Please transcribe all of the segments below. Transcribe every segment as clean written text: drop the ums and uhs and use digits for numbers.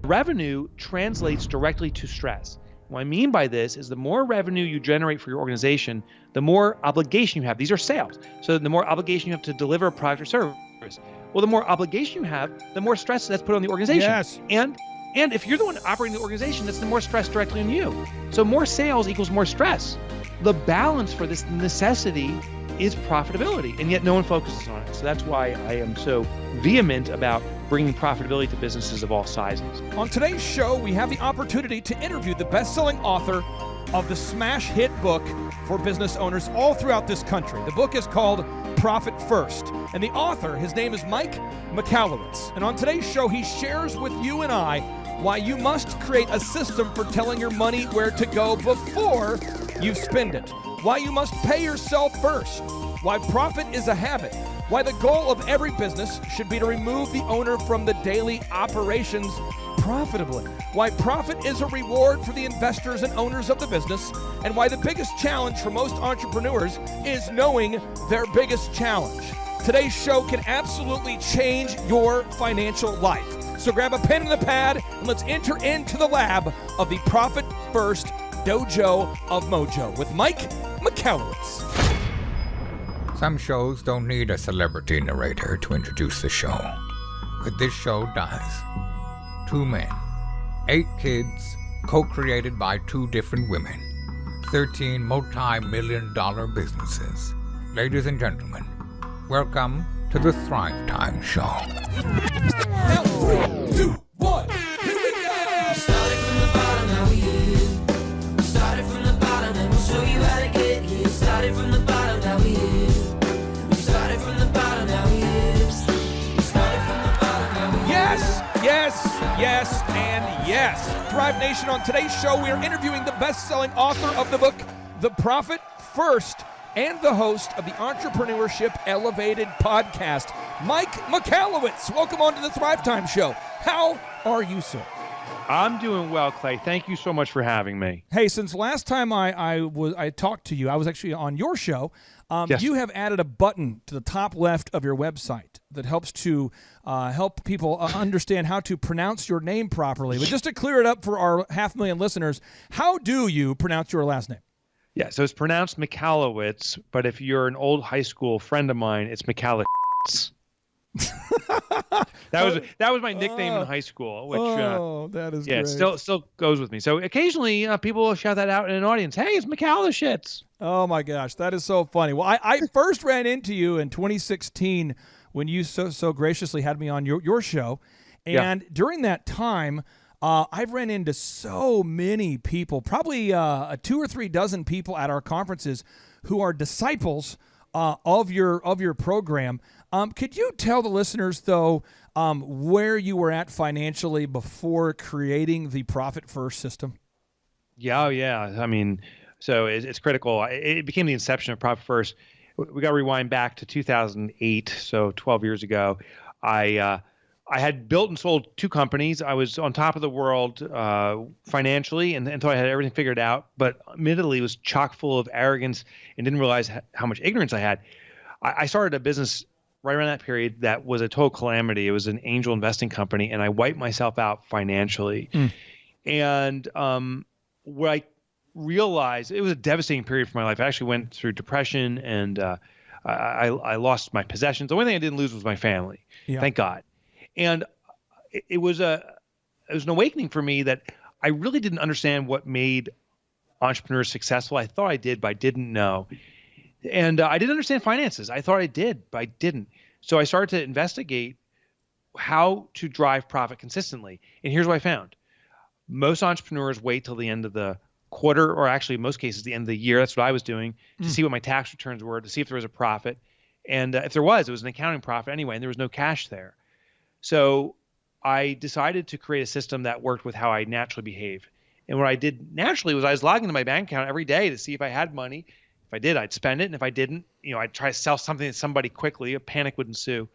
revenue translates directly to stress. What I mean by this is the more revenue you generate for your organization, the more obligation you have. These are sales. So the more obligation you have to deliver a product or service. Well, the more obligation you have, the more stress that's put on the organization. Yes. And if you're the one operating the organization, that's the more stress directly on you. So more sales equals more stress. The balance for this necessity is profitability, and yet no one focuses on it. So that's why I am so vehement about bringing profitability to businesses of all sizes. On today's show, we have the opportunity to interview the best-selling author of the smash hit book for business owners all throughout this country. The book is called Profit First, and the author, his name is Mike Michalowicz. And on today's show, he shares with you and I why you must create a system for telling your money where to go before you spend it, why you must pay yourself first, why profit is a habit, why the goal of every business should be to remove the owner from the daily operations profitably, why profit is a reward for the investors and owners of the business, and why the biggest challenge for most entrepreneurs is knowing their biggest challenge. Today's show can absolutely change your financial life. So grab a pen and a pad and let's enter into the lab of the Profit First Dojo of Mojo with Mike Michalowicz. Some shows don't need a celebrity narrator to introduce the show, but this show does. 2 men, 8 kids, co-created by 2 different women, 13 multi-million-dollar businesses. Ladies and gentlemen, welcome to the Thrivetime Show. Now, 3, 2, 1, here we go! Started from the bottom, now we here. Started from the bottom, and we'll show you how to get here. Started from the bottom, now we here. We started from the bottom, now we here. Started from the bottom, now we here. Yes, and yes. Thrive Nation, on today's show, we are interviewing the best-selling author of the book, The Profit First, and the host of the Entrepreneurship Elevated podcast, Mike Michalowicz. Welcome on to the Thrivetime Show. How are you, sir? I'm doing well, Clay. Thank you so much for having me. Hey, since last time I talked to you, I was actually on your show. Yes. You have added a button to the top left of your website that helps to help people understand how to pronounce your name properly. But just to clear it up for our 500,000 listeners, how do you pronounce your last name? Yeah, so it's pronounced Michalowicz, but if you're an old high school friend of mine, it's Michalowicz. that was my nickname in high school. Which, that is great. Still goes with me. So occasionally people will shout that out in an audience. Hey, it's Michalowicz. Oh my gosh, that is so funny. Well, I first ran into you in 2016 when you so graciously had me on your show, and during that time, I've ran into so many people, probably 2 or 3 dozen people at our conferences who are disciples of your program. Could you tell the listeners, though, where you were at financially before creating the Profit First system? Yeah. I mean, so it's critical. It became the inception of Profit First. We got to rewind back to 2008, so 12 years ago. I had built and sold 2 companies. I was on top of the world financially and until I had everything figured out, but admittedly was chock full of arrogance and didn't realize how much ignorance I had. I started a business right around that period that was a total calamity. It was an angel investing company, and I wiped myself out financially. And what I realized, it was a devastating period for my life. I actually went through depression, and I lost my possessions. The only thing I didn't lose was my family, thank God. And it was an awakening for me that I really didn't understand what made entrepreneurs successful. I thought I did, but I didn't know. And I didn't understand finances. I thought I did, but I didn't. So I started to investigate how to drive profit consistently. And here's what I found. Most entrepreneurs wait till the end of the quarter, or actually in most cases the end of the year. That's what I was doing, to see what my tax returns were, to see if there was a profit. And if there was, it was an accounting profit anyway, and there was no cash there. So I decided to create a system that worked with how I naturally behave. And what I did naturally was I was logging into my bank account every day to see if I had money. If I did, I'd spend it. And if I didn't, I'd try to sell something to somebody quickly. A panic would ensue.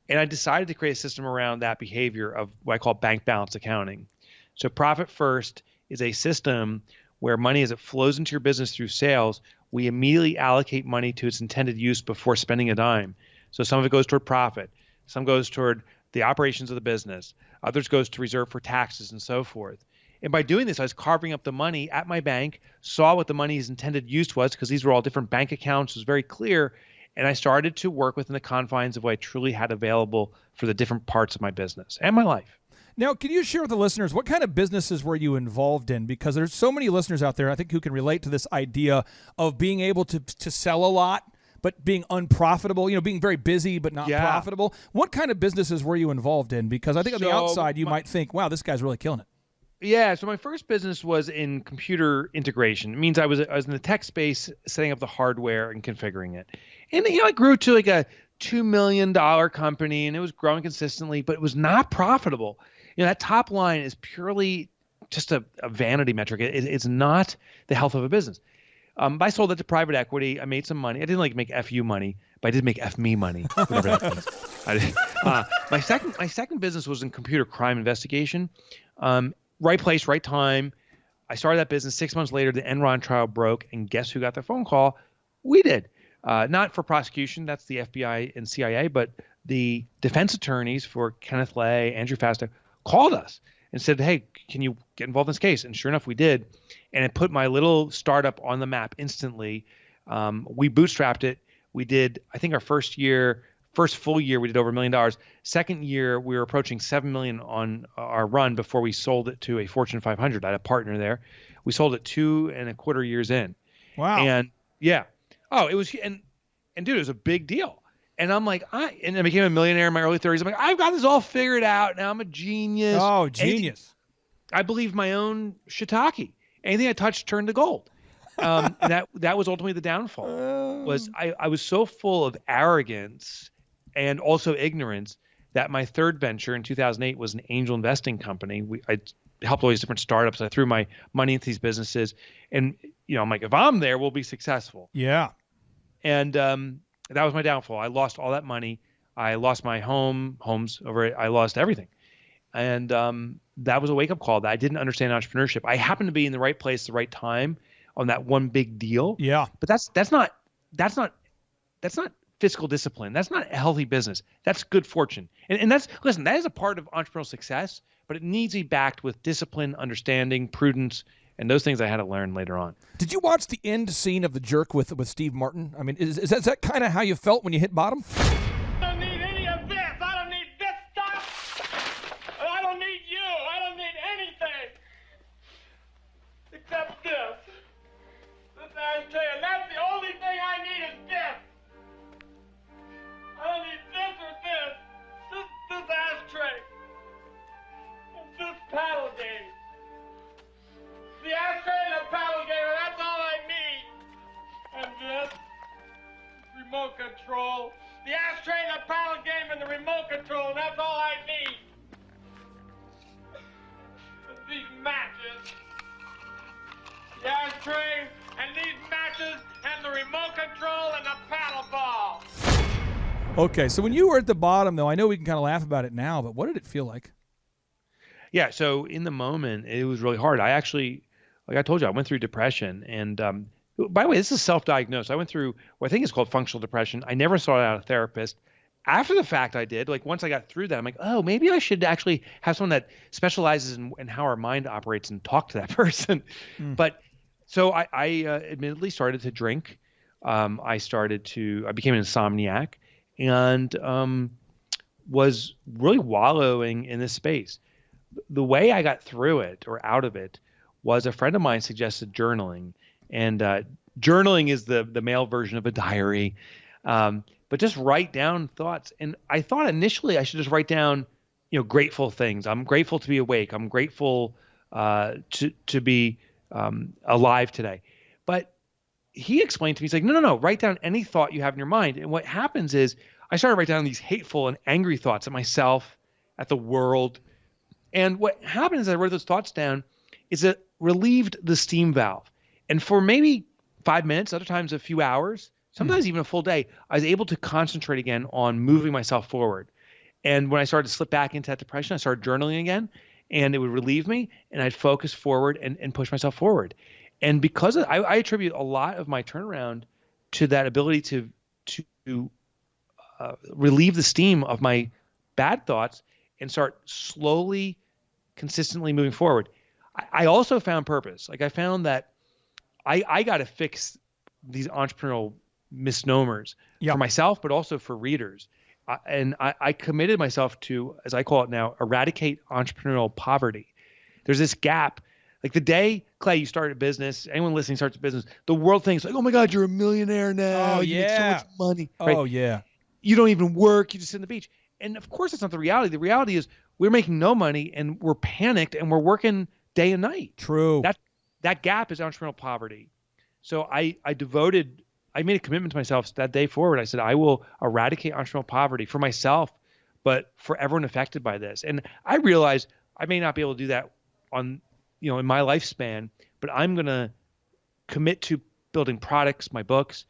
And I decided to create a system around that behavior of what I call bank balance accounting. So Profit First is a system where money, as it flows into your business through sales, we immediately allocate money to its intended use before spending a dime. So some of it goes toward profit. Some goes toward the operations of the business. Others goes to reserve for taxes and so forth. And by doing this, I was carving up the money at my bank, saw what the money's intended use was, because these were all different bank accounts. It was very clear. And I started to work within the confines of what I truly had available for the different parts of my business and my life. Now, can you share with the listeners, what kind of businesses were you involved in? Because there's so many listeners out there, I think, who can relate to this idea of being able to sell a lot, but being unprofitable, being very busy, but not profitable. What kind of businesses were you involved in? Because I think on the outside, you might think, wow, this guy's really killing it. Yeah, so my first business was in computer integration. It means I was in the tech space, setting up the hardware and configuring it. And I grew to like a $2 million company, and it was growing consistently, but it was not profitable. That top line is purely just a vanity metric. It's not the health of a business. I sold it to private equity. I made some money. I didn't make FU money, but I did make FME money, whatever that means. My second business was in computer crime investigation. Right place, right time. I started that business. 6 months later, the Enron trial broke, and guess who got the phone call? We did. Not for prosecution. That's the FBI and CIA, but the defense attorneys for Kenneth Lay, Andrew Fastow, called us and said, hey, can you get involved in this case? And sure enough, we did. And it put my little startup on the map instantly. We bootstrapped it. We did, I think our first full year, we did over $1 million. Second year, we were approaching $7 million on our run before we sold it to a Fortune 500. I had a partner there. We sold it 2.25 years in. Wow. And yeah. Oh, it was, and dude, it was a big deal. And I'm like, I became a millionaire in my early 30s. I'm like, I've got this all figured out. Now I'm a genius. Oh, genius. I believed my own shiitake. Anything I touched turned to gold. And that was ultimately the downfall. Was I was so full of arrogance and also ignorance that my third venture in 2008 was an angel investing company. I helped all these different startups. I threw my money into these businesses. And, I'm like, if I'm there, we'll be successful. Yeah. And that was my downfall. I lost all that money. I lost my homes over it. I lost everything. And that was a wake-up call that I didn't understand entrepreneurship. I happened to be in the right place at the right time on that one big deal. Yeah. But that's not fiscal discipline. That's not a healthy business. That's good fortune. And that is a part of entrepreneurial success, but it needs to be backed with discipline, understanding, prudence, and those things I had to learn later on. Did you watch the end scene of The Jerk with Steve Martin? I mean, is that kind of how you felt when you hit bottom? I don't need any of this. I don't need this stuff. I don't need you. I don't need anything except this. This ashtray, and that's the only thing I need is this. I don't need this or this. This ashtray. And this paddle game. The ashtray and the paddle game, that's all I need. And this remote control. The ashtray and the paddle game and the remote control, and that's all I need. And these matches. The ashtray and these matches and the remote control and the paddle ball. Okay, so when you were at the bottom, though, I know we can kind of laugh about it now, but what did it feel like? Yeah, so in the moment, it was really hard. I actually, like I told you, I went through depression. And by the way, this is self-diagnosed. I went through what I think is called functional depression. I never sought out a therapist. After the fact, I did. Like once I got through that, I'm like, oh, maybe I should actually have someone that specializes in how our mind operates and talk to that person. But so I admittedly started to drink. I became an insomniac and was really wallowing in this space. The way I got through it or out of it was a friend of mine suggested journaling. And journaling is the male version of a diary. But just write down thoughts. And I thought initially I should just write down, grateful things. I'm grateful to be awake. I'm grateful to be alive today. But he explained to me, he's like, no, write down any thought you have in your mind. And what happens is I started to write down these hateful and angry thoughts at myself, at the world. And what happened is I wrote those thoughts down is it relieved the steam valve. And for maybe 5 minutes, other times a few hours, sometimes even a full day, I was able to concentrate again on moving myself forward. And when I started to slip back into that depression, I started journaling again, and it would relieve me, and I'd focus forward and push myself forward. And because I attribute a lot of my turnaround to that ability to relieve the steam of my bad thoughts and start slowly, consistently moving forward. I also found purpose. Like I found that I got to fix these entrepreneurial misnomers for myself, but also for readers. And I committed myself to, as I call it now, eradicate entrepreneurial poverty. There's this gap. Like the day, Clay, you start a business, anyone listening starts a business, the world thinks like, oh my God, you're a millionaire now. Oh, you make so much money. Oh, right? yeah. You don't even work. You just sit on the beach. And of course, that's not the reality. The reality is we're making no money and we're panicked and we're working day and night. True. That gap is entrepreneurial poverty. So I made a commitment to myself that day forward. I said, I will eradicate entrepreneurial poverty for myself, but for everyone affected by this. And I realized I may not be able to do that in my lifespan, but I'm going to commit to building products, my books,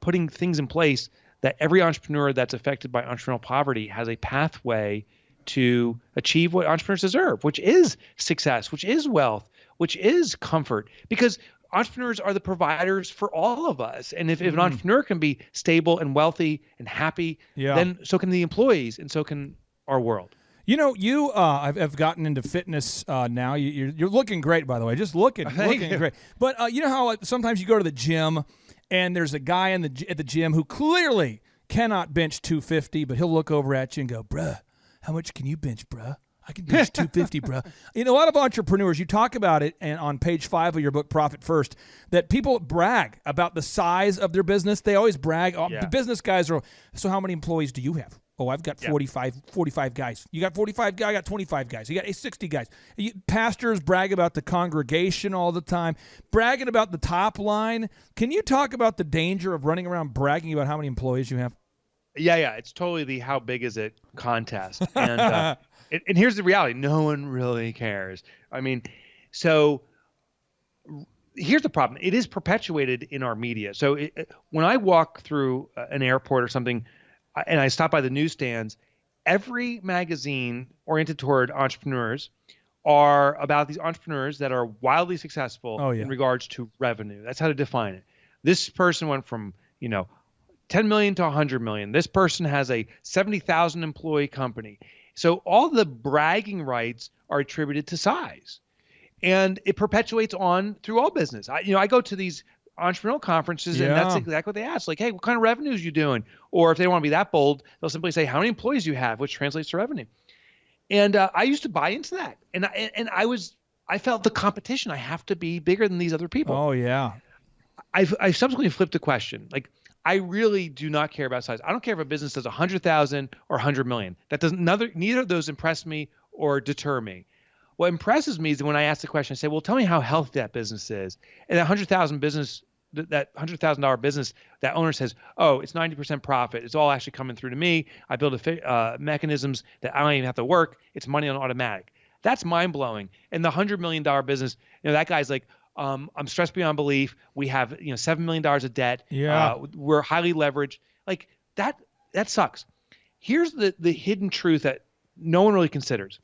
putting things in place that every entrepreneur that's affected by entrepreneurial poverty has a pathway to achieve what entrepreneurs deserve, which is success, which is wealth, which is comfort, because entrepreneurs are the providers for all of us. And if an entrepreneur can be stable and wealthy and happy, then so can the employees and so can our world. You know, I've gotten into fitness now. You're looking great, by the way. Just looking great. But you know how sometimes you go to the gym and there's a guy at the gym who clearly cannot bench 250, but he'll look over at you and go, bruh, how much can you bench, bruh? I can bench 250, bruh. You know, a lot of entrepreneurs, you talk about it, and on page 5 of your book, Profit First, that people brag about the size of their business. They always brag. The business guys are, so how many employees do you have? Oh, I've got 45 guys. You got 45 guys? I got 25 guys. You got 60 guys. Pastors brag about the congregation all the time, bragging about the top line. Can you talk about the danger of running around bragging about how many employees you have? Yeah. It's totally the how big is it contest. And and here's the reality. No one really cares. I mean, so here's the problem. It is perpetuated in our media. So when I walk through an airport or something and I stop by the newsstands, every magazine oriented toward entrepreneurs are about these entrepreneurs that are wildly successful in regards to revenue. That's how to define it. This person went from, 10 million to 100 million. This person has a 70,000 employee company. So all the bragging rights are attributed to size, and it perpetuates on through all business. I go to these entrepreneurial conferences and that's exactly what they ask. Like, hey, what kind of revenues you doing? Or if they don't want to be that bold, they'll simply say, how many employees you have, which translates to revenue. And I used to buy into that. And I felt the competition. I have to be bigger than these other people. Oh yeah. I've subsequently flipped the question. Like, I really do not care about size. I don't care if a business does 100,000 or 100 million. That doesn't. Neither of those impress me or deter me. What impresses me is when I ask the question, I say, "Well, tell me how healthy that business is." And that $100,000 business, that $100,000 business, that owner says, "Oh, it's 90% profit. It's all actually coming through to me. I build mechanisms that I don't even have to work. It's money on automatic." That's mind blowing. And the $100 million business, that guy's like, I'm stressed beyond belief. We have, $7 million of debt. Yeah. We're highly leveraged. Like that sucks. Here's the hidden truth that no one really considers.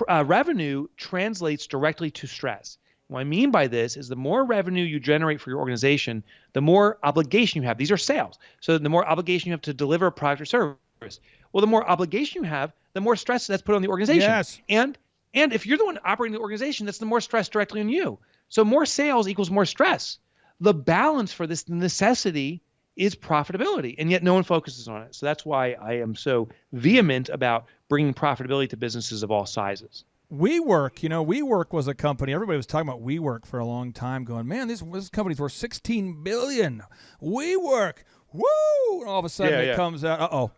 Revenue translates directly to stress. What I mean by this is the more revenue you generate for your organization, the more obligation you have. These are sales. So the more obligation you have to deliver a product or service. Well, the more obligation you have, the more stress that's put on the organization. Yes. And if you're the one operating the organization, that's the more stress directly on you. So more sales equals more stress. The balance for this necessity is profitability, and yet no one focuses on it. So that's why I am so vehement about bringing profitability to businesses of all sizes. WeWork was a company. Everybody was talking about WeWork for a long time, going, man, this company's worth $16 billion. WeWork, woo! And all of a sudden it comes out,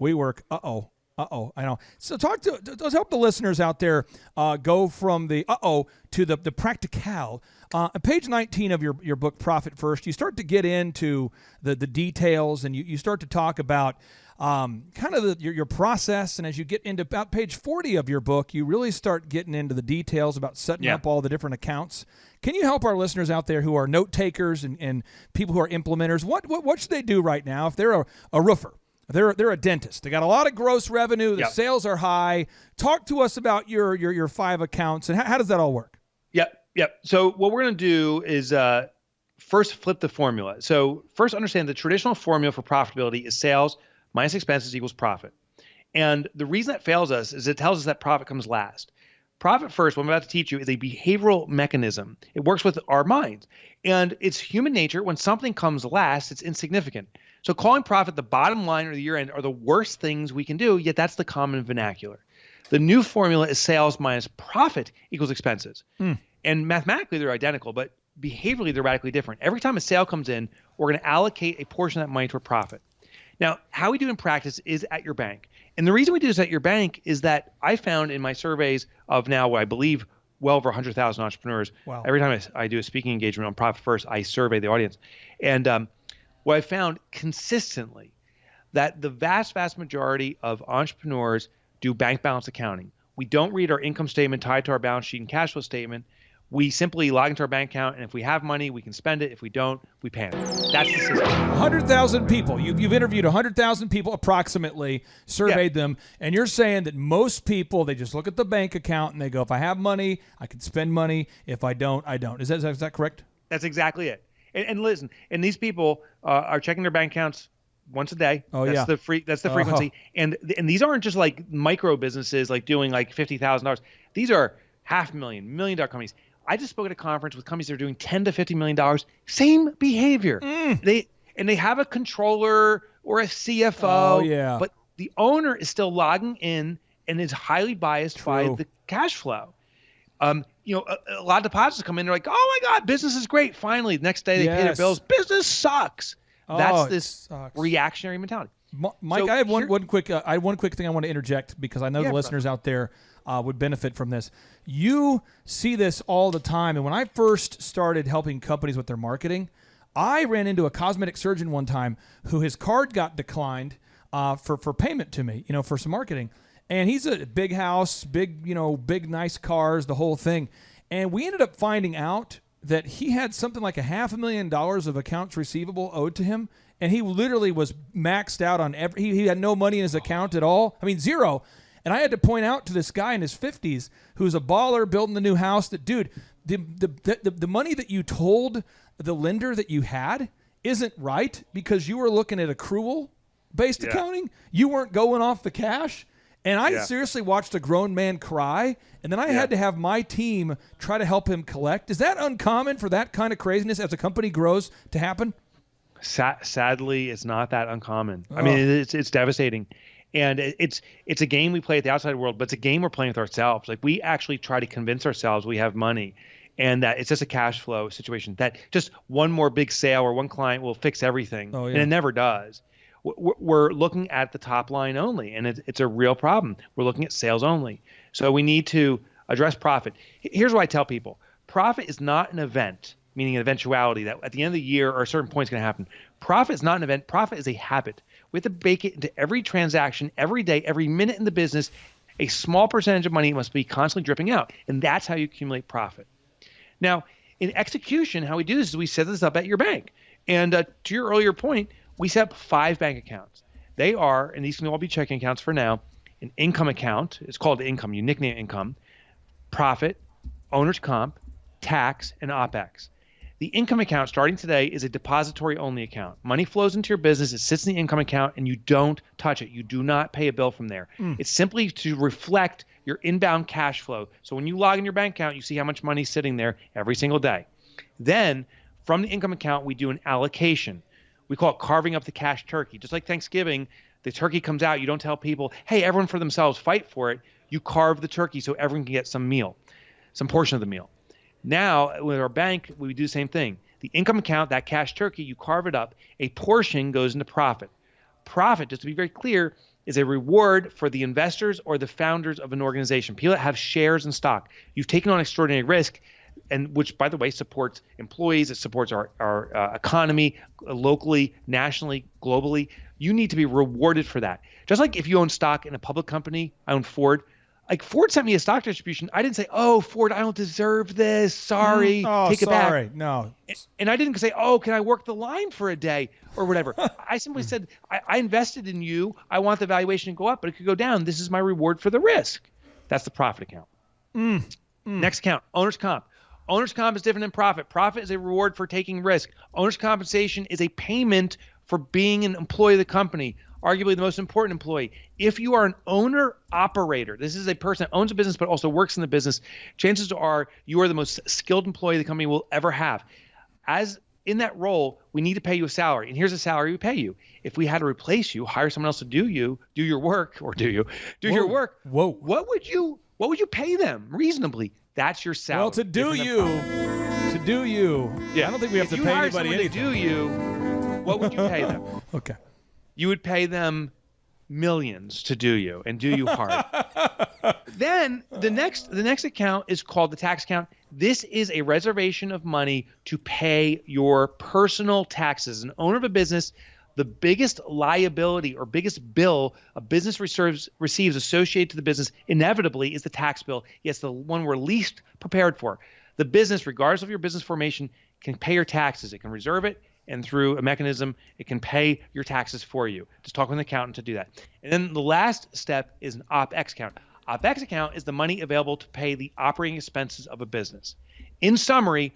WeWork, I know. So let's help the listeners out there go from the to the practical. On page 19 of your book, Profit First, you start to get into the details, and you start to talk about kind of your process. And as you get into about page 40 of your book, you really start getting into the details about setting up all the different accounts. Can you help our listeners out there who are note takers and people who are implementers? What should they do right now if they're a roofer? They're a dentist. They got a lot of gross revenue. The sales are high. Talk to us about your 5 accounts, and how does that all work? Yep. So what we're going to do is first flip the formula. So first understand the traditional formula for profitability is sales minus expenses equals profit. And the reason that fails us is it tells us that profit comes last. Profit first, what I'm about to teach you, is a behavioral mechanism. It works with our minds. And it's human nature. When something comes last, it's insignificant. So calling profit the bottom line or the year end are the worst things we can do, yet that's the common vernacular. The new formula is sales minus profit equals expenses. And mathematically, they're identical, but behaviorally, they're radically different. Every time a sale comes in, we're going to allocate a portion of that money toward profit. Now, how we do in practice is at your bank. And the reason we do this at your bank is that I found in my surveys of now, I believe, well over 100,000 entrepreneurs. Wow. Every time I do a speaking engagement on Profit First, I survey the audience. And what I found consistently that the vast, vast majority of entrepreneurs do bank balance accounting. We don't read our income statement tied to our balance sheet and cash flow statement. We simply log into our bank account, and if we have money, we can spend it. If we don't, we panic. That's the system. 100,000 people. You've interviewed 100,000 people approximately, surveyed them, and you're saying that most people, they just look at the bank account and they go, if I have money, I can spend money. If I don't, I don't. Is that correct? That's exactly it. And listen, and these people are checking their bank accounts once a day. Oh, that's yeah. That's the frequency. And these aren't just like micro businesses like doing like $50,000. These are $500,000, $1 million companies. I just spoke at a conference with companies that are doing $10 to $50 million. Same behavior. They have a controller or a CFO. Oh, yeah. But the owner is still logging in and is highly biased by the cash flow. A lot of deposits come in. They're like, oh my God, business is great. Finally, the next day they pay their bills. Business sucks. That's this reactionary mentality. Mike, so I have one quick thing I want to interject because I know the listeners out there would benefit from this. You see this all the time, and when I first started helping companies with their marketing, I ran into a cosmetic surgeon one time who his card got declined for payment to me, for some marketing, and he's a big house, big nice cars, the whole thing, and we ended up finding out that he had something like $500,000 of accounts receivable owed to him. And he literally was maxed out on he had no money in his account at all. I mean, zero. And I had to point out to this guy in his 50s who's a baller building the new house that, dude, the money that you told the lender that you had isn't right because you were looking at accrual-based accounting. You weren't going off the cash. And I seriously watched a grown man cry, and then I had to have my team try to help him collect. Is that uncommon for that kind of craziness as a company grows to happen? Sadly, it's not that uncommon. I mean, it's devastating. And it's a game we play at the outside world, but it's a game we're playing with ourselves. Like, we actually try to convince ourselves we have money and that it's just a cash flow situation, that just one more big sale or one client will fix everything. And it never does. We're looking at the top line only, and it's a real problem. We're looking at sales only. So we need to address profit. Here's what I tell people. Profit is not an event, meaning an eventuality that at the end of the year or a certain point is going to happen. Profit is not an event. Profit is a habit. We have to bake it into every transaction, every day, every minute in the business. A small percentage of money must be constantly dripping out, and that's how you accumulate profit. Now, in execution, how we do this is we set this up at your bank. And to your earlier point, we set up 5 bank accounts. They are, and these can all be checking accounts for now, an income account. It's called income. You nickname it income. Profit, owner's comp, tax, and OPEX. The income account starting today is a depository-only account. Money flows into your business. It sits in the income account, and you don't touch it. You do not pay a bill from there. It's simply to reflect your inbound cash flow. So when you log in your bank account, you see how much money is sitting there every single day. Then, from the income account, we do an allocation. We call it carving up the cash turkey. Just like Thanksgiving, the turkey comes out. You don't tell people, hey, everyone for themselves, fight for it. You carve the turkey so everyone can get some portion of the meal. Now, with our bank, we do the same thing. The income account, that cash turkey, you carve it up. A portion goes into profit. Profit, just to be very clear, is a reward for the investors or the founders of an organization, people that have shares in stock. You've taken on extraordinary risk, and which, by the way, supports employees. It supports our economy locally, nationally, globally. You need to be rewarded for that. Just like if you own stock in a public company, I own Ford. Like, Ford sent me a stock distribution. I didn't say, oh, Ford, I don't deserve this. Sorry. Take it back. No. And I didn't say, oh, can I work the line for a day or whatever. I simply said, I invested in you. I want the valuation to go up, but it could go down. This is my reward for the risk. That's the profit account. Next account, owner's comp. Owner's comp is different than profit. Profit is a reward for taking risk. Owner's compensation is a payment for being an employee of the company. arguably the most important employee. If you are an owner-operator, this is a person that owns a business but also works in the business, chances are you are the most skilled employee the company will ever have. As in that role, we need to pay you a salary. And here's the salary we pay you. If we had to replace you, hire someone else to do your work, your work, what would you pay them reasonably? That's your salary. Well, to do you. Yeah. I don't think we have to pay anybody anything. To do you, what would you pay them? Okay. You would pay them millions to do you and do you hard. Then the next account is called the tax account. This is a reservation of money to pay your personal taxes. An owner of a business, the biggest liability or biggest bill a business receives associated to the business inevitably is the tax bill. Yes, the one we're least prepared for. The business, regardless of your business formation, can pay your taxes. It can reserve it, and through a mechanism, it can pay your taxes for you. Just talk with an accountant to do that. And then the last step is an OpEx account. OpEx account is the money available to pay the operating expenses of a business. In summary,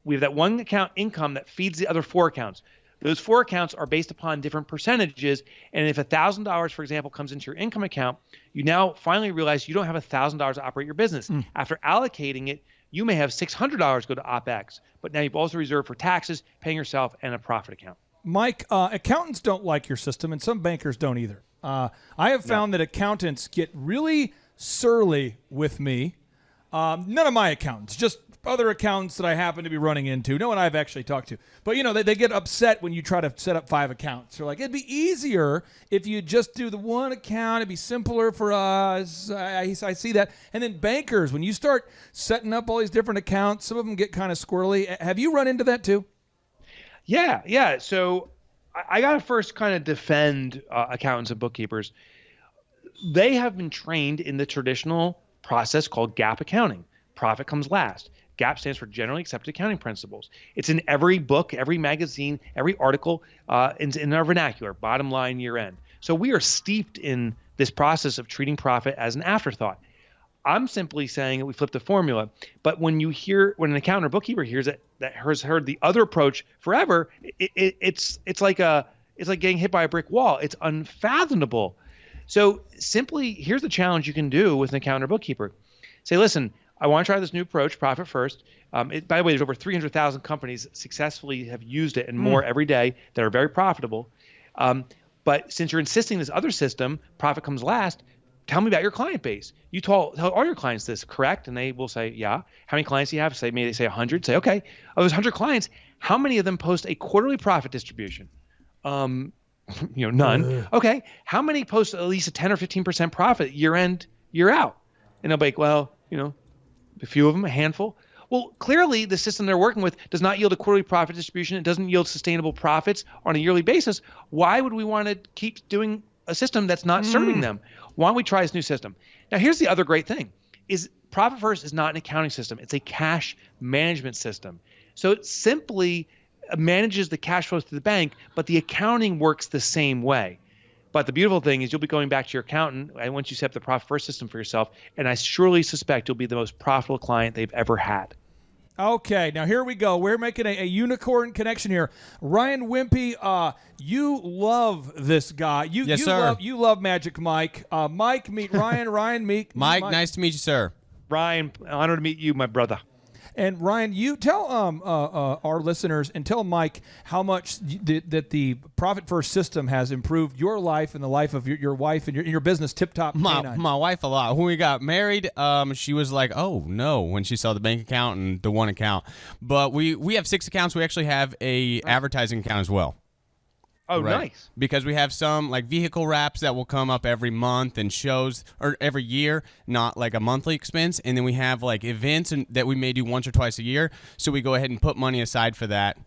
we have that one account income that feeds the other 4 accounts. Those 4 accounts are based upon different percentages, and if $1,000, for example, comes into your income account, you now finally realize you don't have $1,000 to operate your business. After allocating it, you may have $600 go to OpEx, but now you've also reserved for taxes, paying yourself, and a profit account. Mike, accountants don't like your system, and some bankers don't either. I have found that accountants get really surly with me. None of my accountants, just other accountants that I happen to be running into. No one I've actually talked to. But, they get upset when you try to set up 5 accounts. They're like, it'd be easier if you just do the one account. It'd be simpler for us. I see that. And then bankers, when you start setting up all these different accounts, some of them get kind of squirrely. Have you run into that too? Yeah. So I got to first kind of defend accountants and bookkeepers. They have been trained in the traditional process called GAAP accounting. Profit comes last. GAAP stands for Generally Accepted Accounting Principles. It's in every book, every magazine, every article, in our vernacular, bottom line, year end. So we are steeped in this process of treating profit as an afterthought. I'm simply saying that we flip the formula. But when an accountant or bookkeeper hears that has heard the other approach forever, it's like getting hit by a brick wall. It's unfathomable. So simply, here's the challenge you can do with an accountant or bookkeeper. Say, listen, I want to try this new approach, profit first. By the way, there's over 300,000 companies successfully have used it and more every day that are very profitable. But since you're insisting this other system, profit comes last, tell me about your client base. You tell all your clients this, correct? And they will say, yeah. How many clients do you have? Maybe they say 100. Say, okay, of those 100 clients, how many of them post a quarterly profit distribution? None. Okay, how many post at least a 10 or 15% profit year in, year out? And they'll be like, well, a few of them, a handful. Well, clearly the system they're working with does not yield a quarterly profit distribution. It doesn't yield sustainable profits on a yearly basis. Why would we want to keep doing a system that's not serving them? Why don't we try this new system? Now, here's the other great thing is Profit First is not an accounting system. It's a cash management system. So it simply manages the cash flows to the bank, but the accounting works the same way. But the beautiful thing is you'll be going back to your accountant once you set up the Profit First system for yourself, and I surely suspect you'll be the most profitable client they've ever had. Okay, now here we go. We're making a unicorn connection here. Ryan Wimpy, you love this guy. Yes, sir. You love Magic Mike. Mike, meet Ryan. Ryan, meet Mike. Nice to meet you, sir. Ryan, honored to meet you, my brother. And Ryan, you tell our listeners and tell Mike how much that the Profit First system has improved your life and the life of your wife and your business, Tip Top Canine. My wife a lot. When we got married, she was like, "Oh no," when she saw the bank account and the one account. But we have 6 accounts. We actually have a advertising account as well. Oh, right? Nice. Because we have some like vehicle wraps that will come up every month and shows or every year, not like a monthly expense. And then we have like events that we may do once or twice a year. So we go ahead and put money aside for that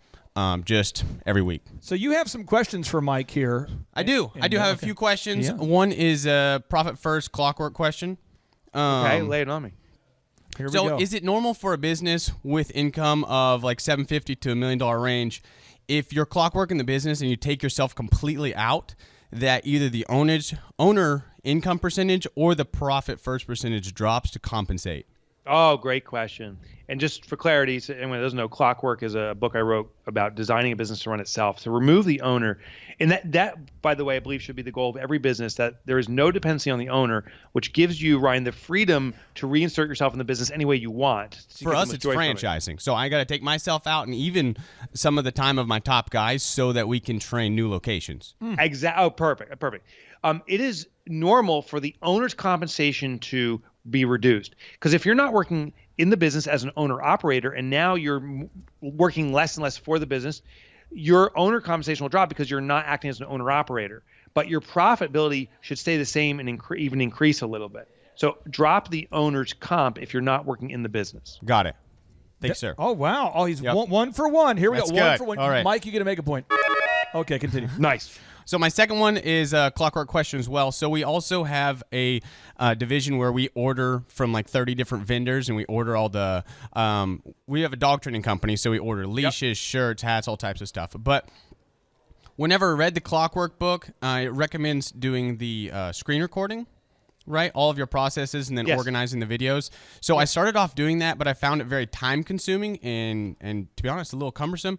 just every week. So you have some questions for Mike here. I do have a few questions. Yeah. One is a Profit First clockwork question. Okay, lay it on me. Here we go. Is it normal for a business with income of like $750,000 to $1 million range, if you're clockworking the business and you take yourself completely out, that either the owner income percentage or the Profit First percentage drops to compensate? Oh, great question. And just for clarity, so anyone that doesn't know, Clockwork is a book I wrote about designing a business to run itself. So remove the owner. And that, by the way, I believe should be the goal of every business, that there is no dependency on the owner, which gives you, Ryan, the freedom to reinsert yourself in the business any way you want. So you For get the us, most it's joy from it. franchising. So I got to take myself out and even some of the time of my top guys so that we can train new locations. Oh, perfect. Perfect. It is normal for the owner's compensation to be reduced, because if you're not working in the business as an owner operator and now you're working less and less for the business, your owner compensation will drop because you're not acting as an owner operator. But your profitability should stay the same and even increase a little bit. So drop the owner's comp if you're not working in the business. Got it. Thanks, sir. Oh, wow. Oh, he's Yep. one for one. Here we That's go. One good. for one. All right. Mike, you get to make a point. Okay, continue. Nice. So my second one is a Clockwork question as well. So we also have a division where we order from like 30 different vendors, and we order all the we have a dog training company, so we order leashes, shirts, hats, all types of stuff. But whenever I read the Clockwork book, it recommends doing the screen recording, right? All of your processes, and then Yes. organizing the videos. So I started off doing that, but I found it very time consuming and to be honest, a little cumbersome.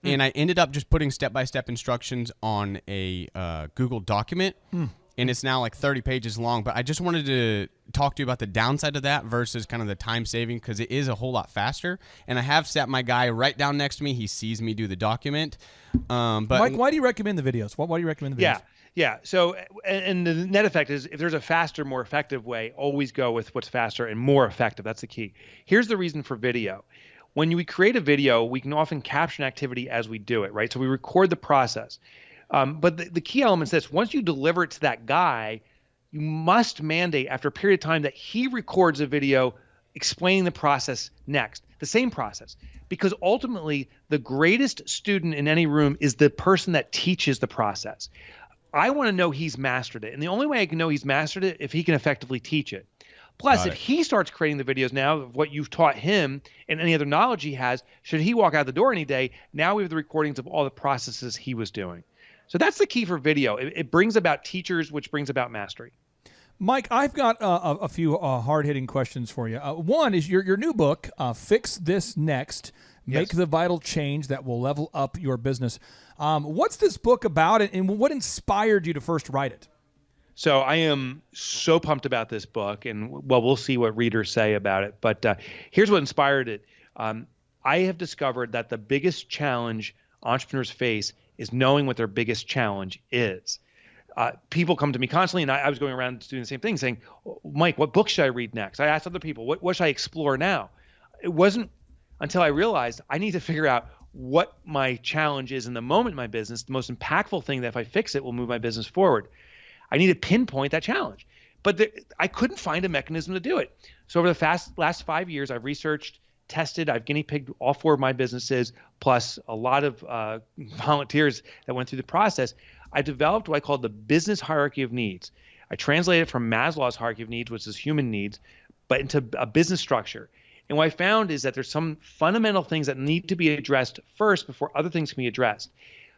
And I ended up just putting step-by-step instructions on a Google document, and it's now like 30 pages long. But I just wanted to talk to you about the downside of that versus kind of the time saving, because it is a whole lot faster. And I have sat my guy right down next to me. He sees me do the document. But Mike, why do you recommend the videos? Why do you recommend the videos? Yeah. So, and the net effect is, if there's a faster, more effective way, always go with what's faster and more effective. That's the key. Here's the reason for video. When we create a video, we can often capture an activity as we do it, right? So we record the process. But the key element is this: once you deliver it to that guy, you must mandate after a period of time that he records a video explaining the process next, the same process. Because ultimately, the greatest student in any room is the person that teaches the process. I want to know he's mastered it. And the only way I can know he's mastered it if he can effectively teach it. Plus, if he starts creating the videos now of what you've taught him and any other knowledge he has, should he walk out the door any day, now we have the recordings of all the processes he was doing. So that's the key for video. It brings about teachers, which brings about mastery. Mike, I've got a few hard-hitting questions for you. One is your new book, Fix This Next, Make the Vital Change That Will Level Up Your Business. What's this book about, and what inspired you to first write it? So I am so pumped about this book, and well, we'll see what readers say about it. But here's what inspired it. I have discovered that the biggest challenge entrepreneurs face is knowing what their biggest challenge is. People come to me constantly, and I was going around doing the same thing, saying, Mike, what book should I read next? I asked other people, what should I explore now? It wasn't until I realized I need to figure out what my challenge is in the moment in my business, the most impactful thing that if I fix it will move my business forward. I need to pinpoint that challenge. But I couldn't find a mechanism to do it. So over the last 5 years, I've researched, tested, I've guinea pigged all 4 of my businesses, plus a lot of volunteers that went through the process. I developed what I call the business hierarchy of needs. I translated it from Maslow's hierarchy of needs, which is human needs, but into a business structure. And what I found is that there's some fundamental things that need to be addressed first before other things can be addressed.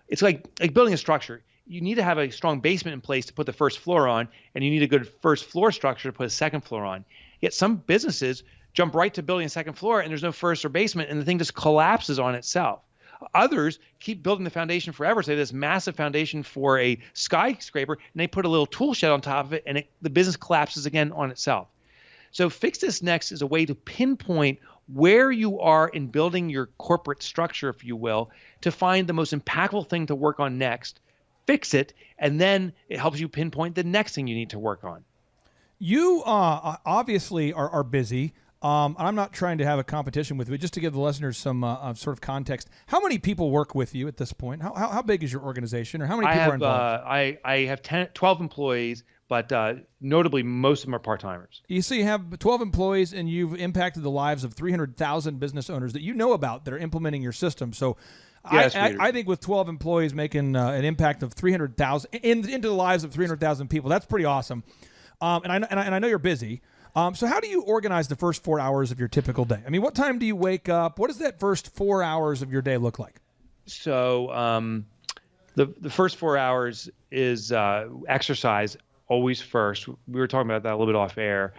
It's like building a structure. You need to have a strong basement in place to put the first floor on, and you need a good first floor structure to put a second floor on. Yet some businesses jump right to building a second floor, and there's no first or basement, and the thing just collapses on itself. Others keep building the foundation forever. So they have this massive foundation for a skyscraper, and they put a little tool shed on top of it, and the business collapses again on itself. So Fix This Next is a way to pinpoint where you are in building your corporate structure, if you will, to find the most impactful thing to work on next, fix it, and then it helps you pinpoint the next thing you need to work on. You obviously are busy. I'm not trying to have a competition with you, but just to give the listeners some sort of context. How many people work with you at this point? How big is your organization, or how many people are involved? I have 12 employees, but notably most of them are part-timers. You see, you have 12 employees, and you've impacted the lives of 300,000 business owners that you know about that are implementing your system. So Yes, I think with 12 employees making an impact of 300,000 into the lives of 300,000 people, that's pretty awesome. And I know you're busy. So how do you organize the first 4 hours of your typical day? I mean, what time do you wake up? What does that first 4 hours of your day look like? So the first 4 hours is exercise always first. We were talking about that a little bit off air.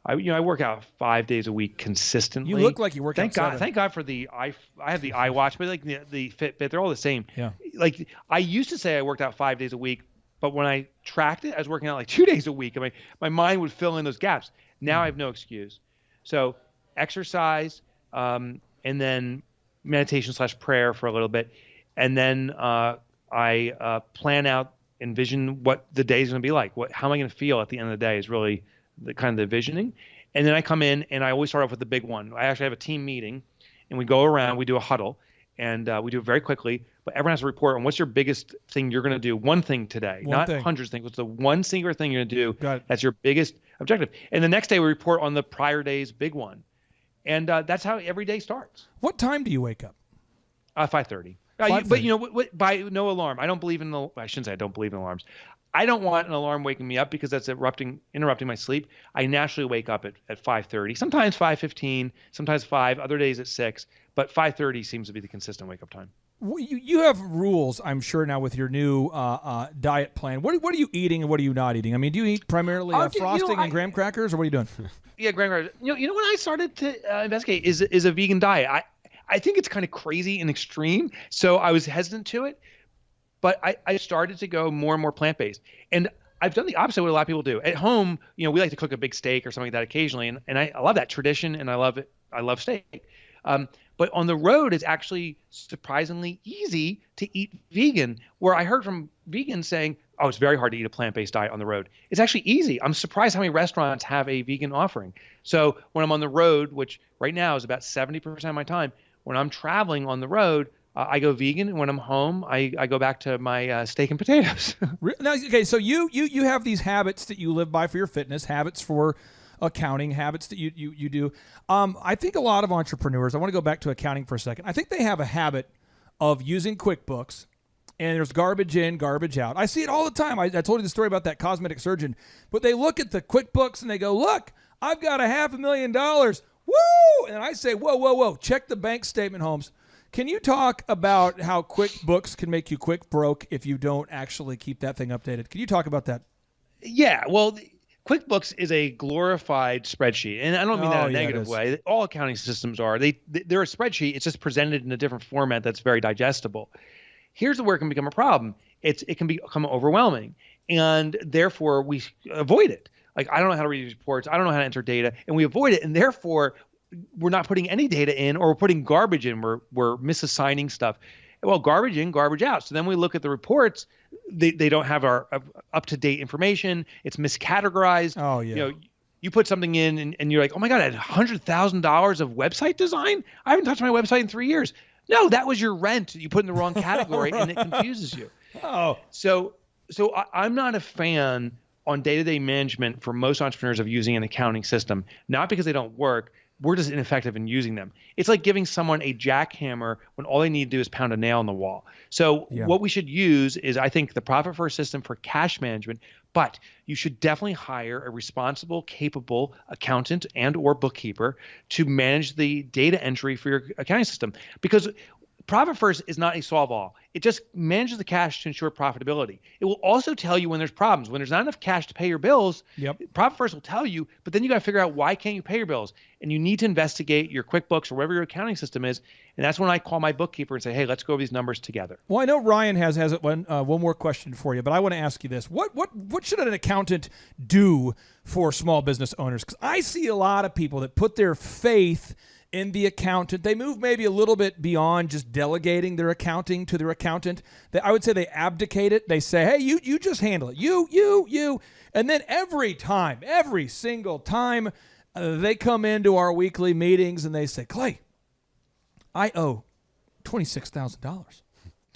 I work out 5 days a week consistently. You look like you work out 7. Thank God for the I have the iWatch, but like the Fitbit, they're all the same. Yeah. Like I used to say I worked out 5 days a week, but when I tracked it, I was working out like 2 days a week. And my mind would fill in those gaps. Now I have no excuse. So exercise, and then meditation/prayer for a little bit, and then I plan out, envision what the day is going to be like. How am I going to feel at the end of the day is really the kind of the visioning. And then I come in and I always start off with the big one. I actually have a team meeting and we go around, we do a huddle, and we do it very quickly, but everyone has to report on what's your biggest thing you're going to do. One thing today, not hundreds of things. What's the one singular thing you're going to do that's your biggest objective? And the next day we report on the prior day's big one. And that's how every day starts. What time do you wake up? 5:30. 5:30. But by no alarm. I don't believe in I shouldn't say I don't believe in alarms. I don't want an alarm waking me up because that's interrupting my sleep. I naturally wake up at 5:30, sometimes 5:15, sometimes 5, other days at 6, but 5:30 seems to be the consistent wake up time. You have rules, I'm sure, now with your new diet plan. What are you eating and what are you not eating? I mean, do you eat primarily frosting and graham crackers, or what are you doing? Yeah, graham crackers. You know when I started to investigate is a vegan diet. I think it's kind of crazy and extreme, so I was hesitant to it. But I started to go more and more plant-based. And I've done the opposite of what a lot of people do. At home, we like to cook a big steak or something like that occasionally. And I love that tradition, and I love it. I love steak. But on the road, it's actually surprisingly easy to eat vegan, where I heard from vegans saying, oh, it's very hard to eat a plant-based diet on the road. It's actually easy. I'm surprised how many restaurants have a vegan offering. So when I'm on the road, which right now is about 70% of my time, when I'm traveling on the road, I go vegan, and when I'm home, I go back to my steak and potatoes. Now, okay, so you have these habits that you live by for your fitness, habits for accounting, habits that you do. I think a lot of entrepreneurs, I want to go back to accounting for a second. I think they have a habit of using QuickBooks, and there's garbage in, garbage out. I see it all the time. I told you the story about that cosmetic surgeon, but they look at the QuickBooks and they go, look, I've got $500,000. Woo! And I say, whoa, check the bank statement, Holmes. Can you talk about how QuickBooks can make you quick broke if you don't actually keep that thing updated? Can you talk about that? Yeah, well, QuickBooks is a glorified spreadsheet, and I don't mean that in a negative way. All accounting systems are. They're a spreadsheet. It's just presented in a different format that's very digestible. Here's where it can become a problem. It can become overwhelming, and therefore we avoid it. Like, I don't know how to read these reports. I don't know how to enter data, and we avoid it, and therefore we're not putting any data in, or we're putting garbage in. We're misassigning stuff. Well, garbage in, garbage out. So then we look at the reports. They don't have our up-to-date information. It's miscategorized. Oh, yeah. You put something in and you're like, oh, my God, I had $100,000 of website design? I haven't touched my website in 3 years. No, that was your rent. You put in the wrong category, and it confuses you. Oh. So I'm not a fan on day-to-day management for most entrepreneurs of using an accounting system, not because they don't work. We're just ineffective in using them. It's like giving someone a jackhammer when all they need to do is pound a nail in the wall. So what we should use is, I think, the Profit First system for cash management, but you should definitely hire a responsible, capable accountant and or bookkeeper to manage the data entry for your accounting system. Because Profit First is not a solve-all. It just manages the cash to ensure profitability. It will also tell you when there's problems. When there's not enough cash to pay your bills, Profit First will tell you, but then you got to figure out why can't you pay your bills. And you need to investigate your QuickBooks or whatever your accounting system is. And that's when I call my bookkeeper and say, hey, let's go over these numbers together. Well, I know Ryan has one more question for you, but I want to ask you this. What should an accountant do for small business owners? Because I see a lot of people that put their faith in the accountant. They move maybe a little bit beyond just delegating their accounting to their accountant. I would say they abdicate it. They say, hey, you just handle it. You. And then every single time they come into our weekly meetings and they say, Clay, I owe $26,000.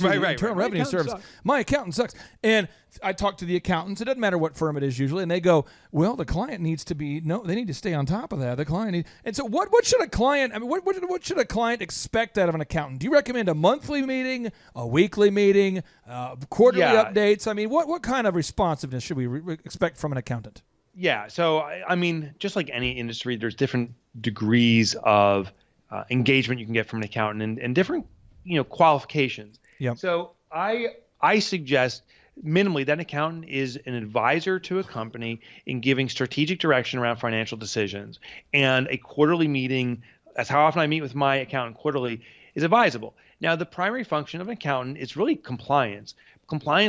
Internal Revenue Service. My accountant sucks. And I talk to the accountants. It doesn't matter what firm it is usually. And they go, well, the client needs to be, they need to stay on top of that. The client needs. And so what should a client, what should a client expect out of an accountant? Do you recommend a monthly meeting, a weekly meeting, quarterly updates? I mean, what kind of responsiveness should we expect from an accountant? Yeah. So, I mean, just like any industry, there's different degrees of engagement you can get from an accountant and different, qualifications. Yep. So I suggest minimally, that accountant is an advisor to a company in giving strategic direction around financial decisions. And a quarterly meeting, that's how often I meet with my accountant quarterly, is advisable. Now, the primary function of an accountant is really compliance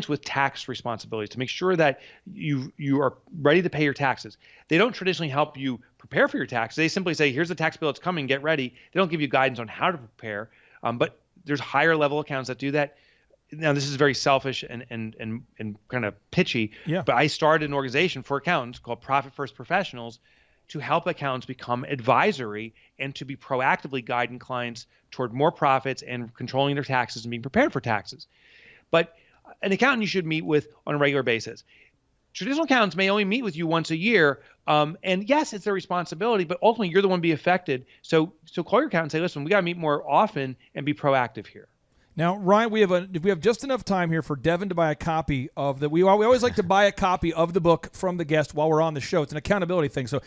with tax responsibilities to make sure that you are ready to pay your taxes. They don't traditionally help you prepare for your taxes. They simply say, here's the tax bill, it's coming, get ready. They don't give you guidance on how to prepare, but there's higher level accountants that do that. Now, this is very selfish and kind of pitchy, but I started an organization for accountants called Profit First Professionals to help accountants become advisory and to be proactively guiding clients toward more profits and controlling their taxes and being prepared for taxes. But an accountant you should meet with on a regular basis. Traditional accountants may only meet with you once a year, and yes, it's their responsibility, but ultimately you're the one to be affected. So call your accountant and say, listen, we got to meet more often and be proactive here. Now, Ryan, we have just enough time here for Devin to buy a copy of the. We always like to buy a copy of the book from the guest while we're on the show. It's an accountability thing. So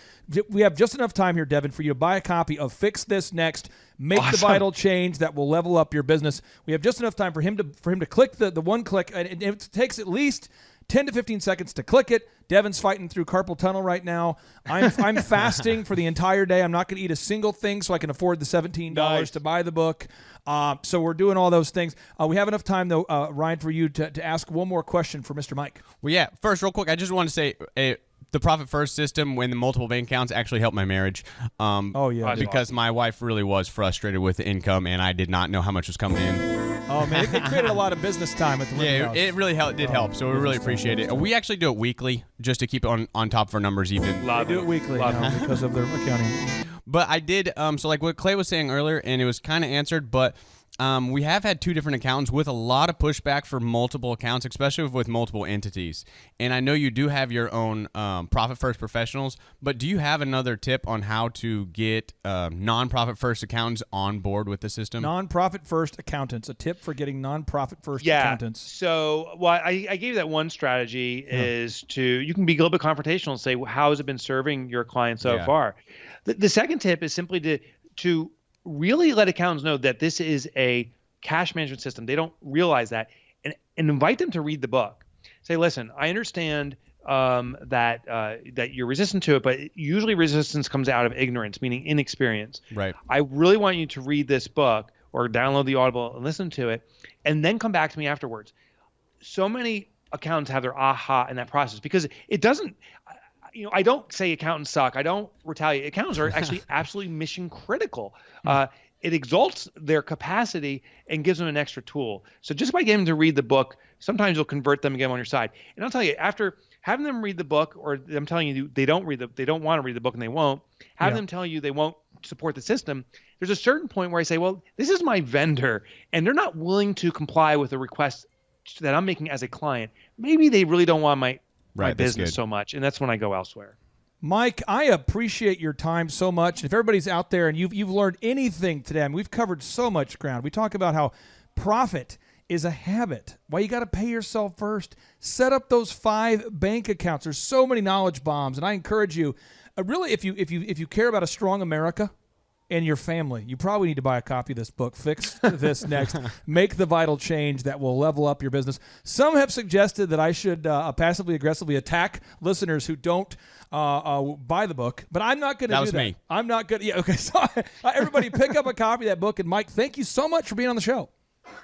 we have just enough time here, Devin, for you to buy a copy of Fix This Next, Make the Vital Change That Will Level Up Your Business. We have just enough time for him to click the one click, and it takes at least 10 to 15 seconds to click it. Devin's fighting through carpal tunnel right now. I'm fasting for the entire day. I'm not going to eat a single thing so I can afford the $17 to buy the book. So we're doing all those things. We have enough time, though, Ryan, for you to ask one more question for Mr. Mike. Well, yeah. First, real quick, I just want to say the Profit First system, when the multiple bank accounts, actually helped my marriage. Because my wife really was frustrated with the income, and I did not know how much was coming in. Oh, man, it created a lot of business time at the Whitney House. It really did help, so we really appreciate it. We actually do it weekly just to keep it on top of our numbers even. They do it weekly now because of their accounting. But I did, so like what Clay was saying earlier, and it was kind of answered, but we have had two different accountants with a lot of pushback for multiple accounts, especially with multiple entities. And I know you do have your own Profit First Professionals, but do you have another tip on how to get non-Profit First accountants on board with the system? Non-Profit First accountants, a tip for getting non-Profit First accountants. So, I gave you that one strategy is you can be a little bit confrontational and say, well, how has it been serving your clients so far? The second tip is simply to really let accountants know that this is a cash management system. They don't realize that, and invite them to read the book. Say, listen, I understand that you're resistant to it, but usually resistance comes out of ignorance, meaning inexperience. Right. I really want you to read this book or download the Audible and listen to it, and then come back to me afterwards. So many accountants have their aha in that process because it doesn't. I don't say accountants suck. I don't retaliate. Accountants are actually absolutely mission critical. It exalts their capacity and gives them an extra tool. So just by getting them to read the book, sometimes you'll convert them and get them on your side. And I'll tell you, after having them read the book, or them telling you they don't want to read the book and they won't, have them tell you they won't support the system, there's a certain point where I say, well, this is my vendor, and they're not willing to comply with the request that I'm making as a client. Maybe they really don't want my business so much, and that's when I go elsewhere. Mike, I appreciate your time so much. If everybody's out there and you've learned anything today, I mean, we've covered so much ground. We talk about how profit is a habit. Why you got to pay yourself first. Set up those 5 bank accounts. There's so many knowledge bombs, and I encourage you, really, if you care about a strong America and your family, you probably need to buy a copy of this book, Fix This Next, Make the Vital Change That Will Level Up Your Business. Some have suggested that I should passively aggressively attack listeners who don't buy the book, but I'm not going to do that. That was me. I'm not good. Yeah, okay. So everybody pick up a copy of that book. And Mike, thank you so much for being on the show.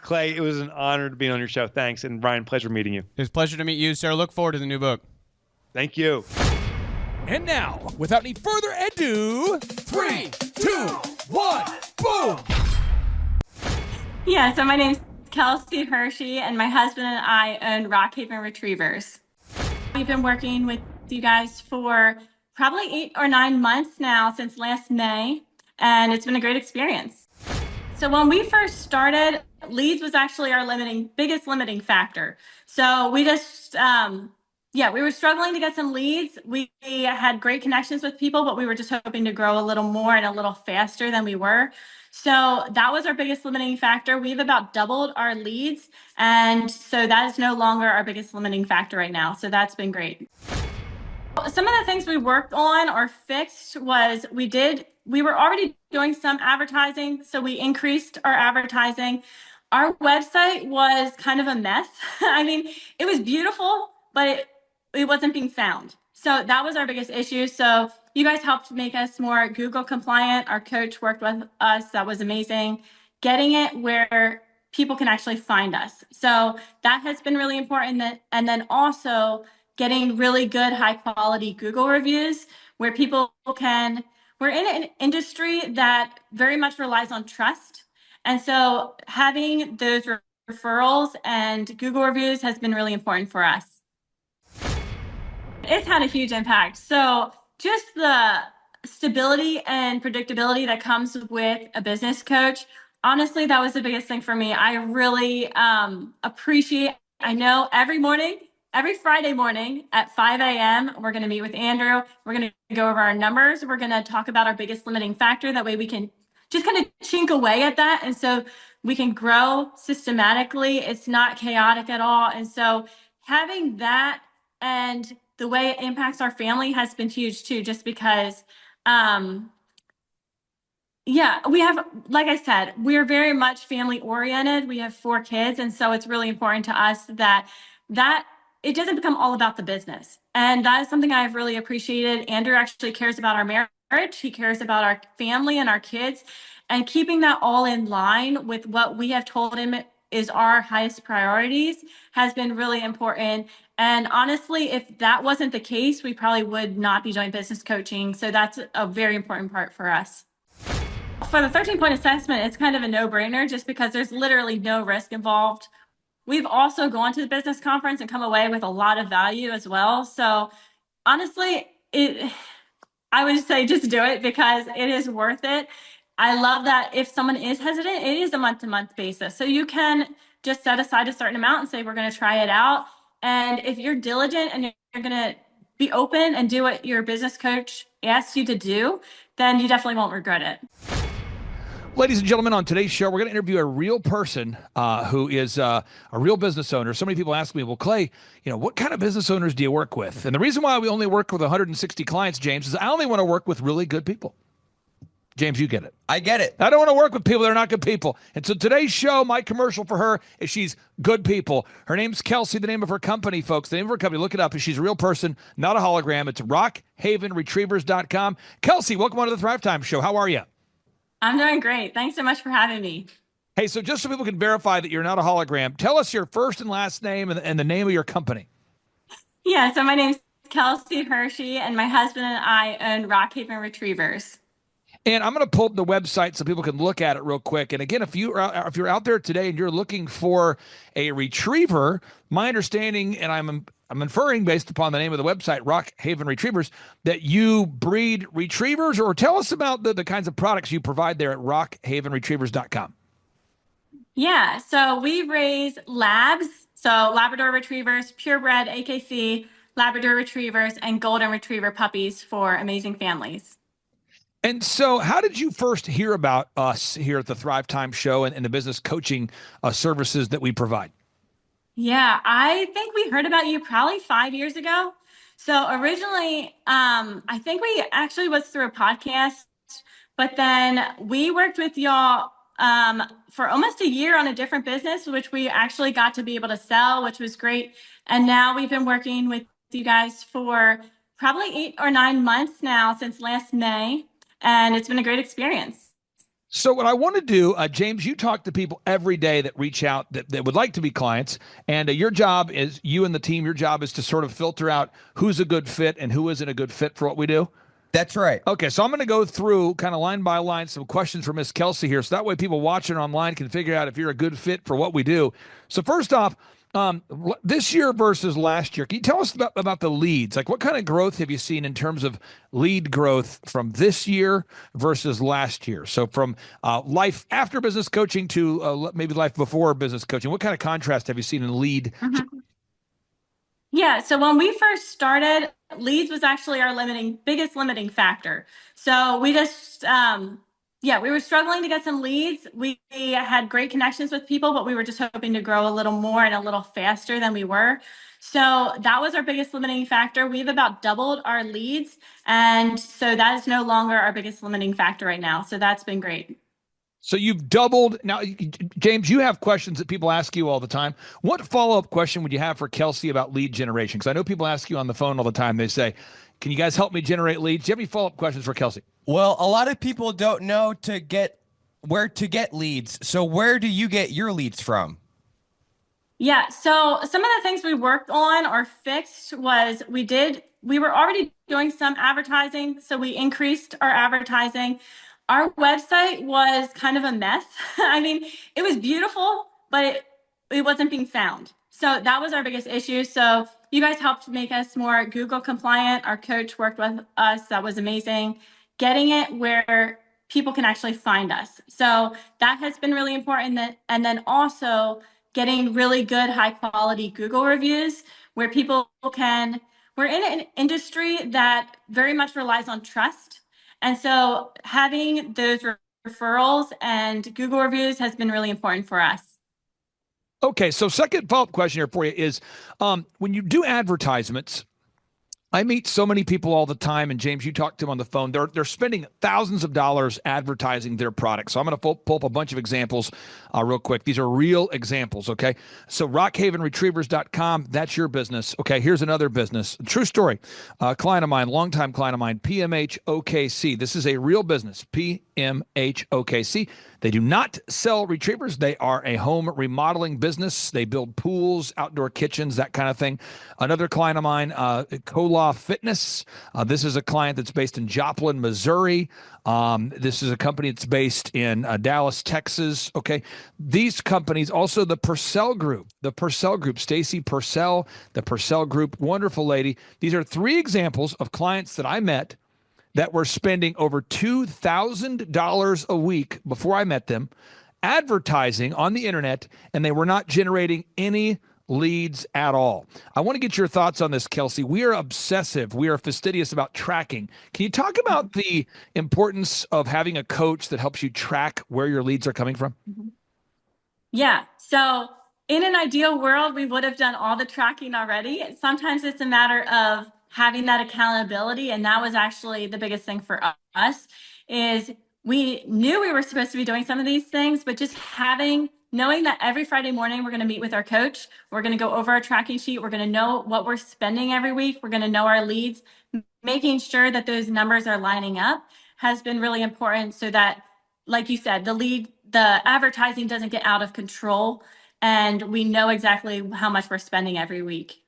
Clay, it was an honor to be on your show. Thanks. And Ryan, pleasure meeting you. It's a pleasure to meet you, sir. Look forward to the new book. Thank you. And now, without any further ado, 3, 2, 1, boom! Yeah, so my name's Kelsey Hershey, and my husband and I own Rockhaven Retrievers. We've been working with you guys for probably 8 or 9 months now, since last May, and it's been a great experience. So when we first started, leads was actually our biggest limiting factor. So we just, we were struggling to get some leads. We had great connections with people, but we were just hoping to grow a little more and a little faster than we were. So that was our biggest limiting factor. We've about doubled our leads. And so that is no longer our biggest limiting factor right now. So that's been great. Some of the things we worked on or fixed was we were already doing some advertising. So we increased our advertising. Our website was kind of a mess. I mean, it was beautiful, but it wasn't being found. So that was our biggest issue. So you guys helped make us more Google compliant. Our coach worked with us. That was amazing. Getting it where people can actually find us. So that has been really important. And then also getting really good, high quality Google reviews where people can, we're in an industry that very much relies on trust. And so having those referrals and Google reviews has been really important for us. It's had a huge impact. So just the stability and predictability that comes with a business coach, honestly, that was the biggest thing for me. I really appreciate, I know every Friday morning at 5 a.m., we're going to meet with Andrew. We're going to go over our numbers. We're going to talk about our biggest limiting factor. That way we can just kind of chink away at that. And so we can grow systematically. It's not chaotic at all. And so having that and the way it impacts our family has been huge too, just because, we have, like I said, we're very much family oriented. We have 4 kids. And so it's really important to us that it doesn't become all about the business. And that is something I've really appreciated. Andrew actually cares about our marriage. He cares about our family and our kids, and keeping that all in line with what we have told him is our highest priorities has been really important. And honestly, if that wasn't the case, we probably would not be doing business coaching. So that's a very important part for us. For the 13-point assessment, it's kind of a no-brainer just because there's literally no risk involved. We've also gone to the business conference and come away with a lot of value as well. So honestly, I would say just do it because it is worth it. I love that if someone is hesitant, it is a month-to-month basis. So you can just set aside a certain amount and say, we're going to try it out. And if you're diligent and you're going to be open and do what your business coach asks you to do, then you definitely won't regret it. Ladies and gentlemen, on today's show, we're going to interview a real person who is a real business owner. So many people ask me, well, Clay, what kind of business owners do you work with? And the reason why we only work with 160 clients, James, is I only want to work with really good people. James, you get it. I get it. I don't want to work with people that are not good people. And so today's show, my commercial for her is she's good people. Her name's Kelsey, the name of her company, folks. The name of her company, look it up. She's a real person, not a hologram. It's rockhavenretrievers.com. Kelsey, welcome on to the Thrivetime show. How are you? I'm doing great. Thanks so much for having me. Hey, so just so people can verify that you're not a hologram, tell us your first and last name and the name of your company. Yeah, so my name's Kelsey Hershey, and my husband and I own Rockhaven Retrievers. And I'm going to pull up the website so people can look at it real quick. And again, if you're out there today and you're looking for a retriever, my understanding, and I'm inferring based upon the name of the website, Rockhaven Retrievers, that you breed retrievers, or tell us about the kinds of products you provide there at rockhavenretrievers.com. Yeah, so we raise labs, so Labrador Retrievers, purebred AKC, Labrador Retrievers, and Golden Retriever puppies for amazing families. And so how did you first hear about us here at the Thrivetime show and the business coaching services that we provide? Yeah, I think we heard about you probably 5 years ago. So originally, I think we actually was through a podcast, but then we worked with y'all for almost a year on a different business, which we actually got to be able to sell, which was great. And now we've been working with you guys for probably 8 or 9 months now since last May. And it's been a great experience. So what I want to do, James, you talk to people every day that reach out that would like to be clients. And your job is, you and the team, your job is to sort of filter out who's a good fit and who isn't a good fit for what we do. That's right. Okay, so I'm going to go through kind of line by line some questions for Miss Kelsey here. So that way people watching online can figure out if you're a good fit for what we do. So first off, this year versus last year, can you tell us about the leads? Like, what kind of growth have you seen in terms of lead growth from this year versus last year? So from life after business coaching to maybe life before business coaching, what kind of contrast have you seen in lead? Mm-hmm. Yeah, so when we first started, leads was actually our biggest limiting factor. So we just, we were struggling to get some leads. We had great connections with people, but we were just hoping to grow a little more and a little faster than we were. So that was our biggest limiting factor. We've about doubled our leads. And so that is no longer our biggest limiting factor right now. So that's been great. So you've doubled. Now, James, you have questions that people ask you all the time. What follow-up question would you have for Kelsey about lead generation? Because I know people ask you on the phone all the time. They say, can you guys help me generate leads? Do you have any follow-up questions for Kelsey? Well, a lot of people don't know where to get leads. So where do you get your leads from? Yeah, so some of the things we worked on or fixed was we were already doing some advertising, so we increased our advertising. Our website was kind of a mess. I mean, it was beautiful, but it wasn't being found. So that was our biggest issue. So you guys helped make us more Google compliant. Our coach worked with us. That was amazing. Getting it where people can actually find us. So that has been really important. And then also getting really good, high quality Google reviews where people we're in an industry that very much relies on trust. And so having those referrals and Google reviews has been really important for us. Okay, so second follow-up question here for you is, when you do advertisements, I meet so many people all the time, and James, you talk to them on the phone. They're spending thousands of dollars advertising their products. So I'm going to pull up a bunch of examples real quick. These are real examples, okay? So rockhavenretrievers.com, that's your business. Okay, here's another business. True story. Client of mine, longtime client of mine, PMH OKC. This is a real business, PMH OKC. They do not sell retrievers. They are a home remodeling business. They build pools, outdoor kitchens, that kind of thing. Another client of mine, Cola Fitness. This is a client that's based in Joplin, Missouri. This is a company that's based in Dallas, Texas. Okay. These companies, also the Purcell Group, Stacy Purcell, the Purcell Group, wonderful lady. These are three examples of clients that I met that were spending over $2,000 a week before I met them advertising on the internet, and they were not generating any leads at all. I want to get your thoughts on this, Kelsey. We are obsessive. We are fastidious about tracking. Can you talk about the importance of having a coach that helps you track where your leads are coming from? Yeah. So in an ideal world, we would have done all the tracking already. Sometimes it's a matter of having that accountability. And that was actually the biggest thing for us is we knew we were supposed to be doing some of these things, but just knowing that every Friday morning, we're going to meet with our coach. We're going to go over our tracking sheet. We're going to know what we're spending every week. We're going to know our leads, making sure that those numbers are lining up has been really important so that, like you said, the advertising doesn't get out of control and we know exactly how much we're spending every week.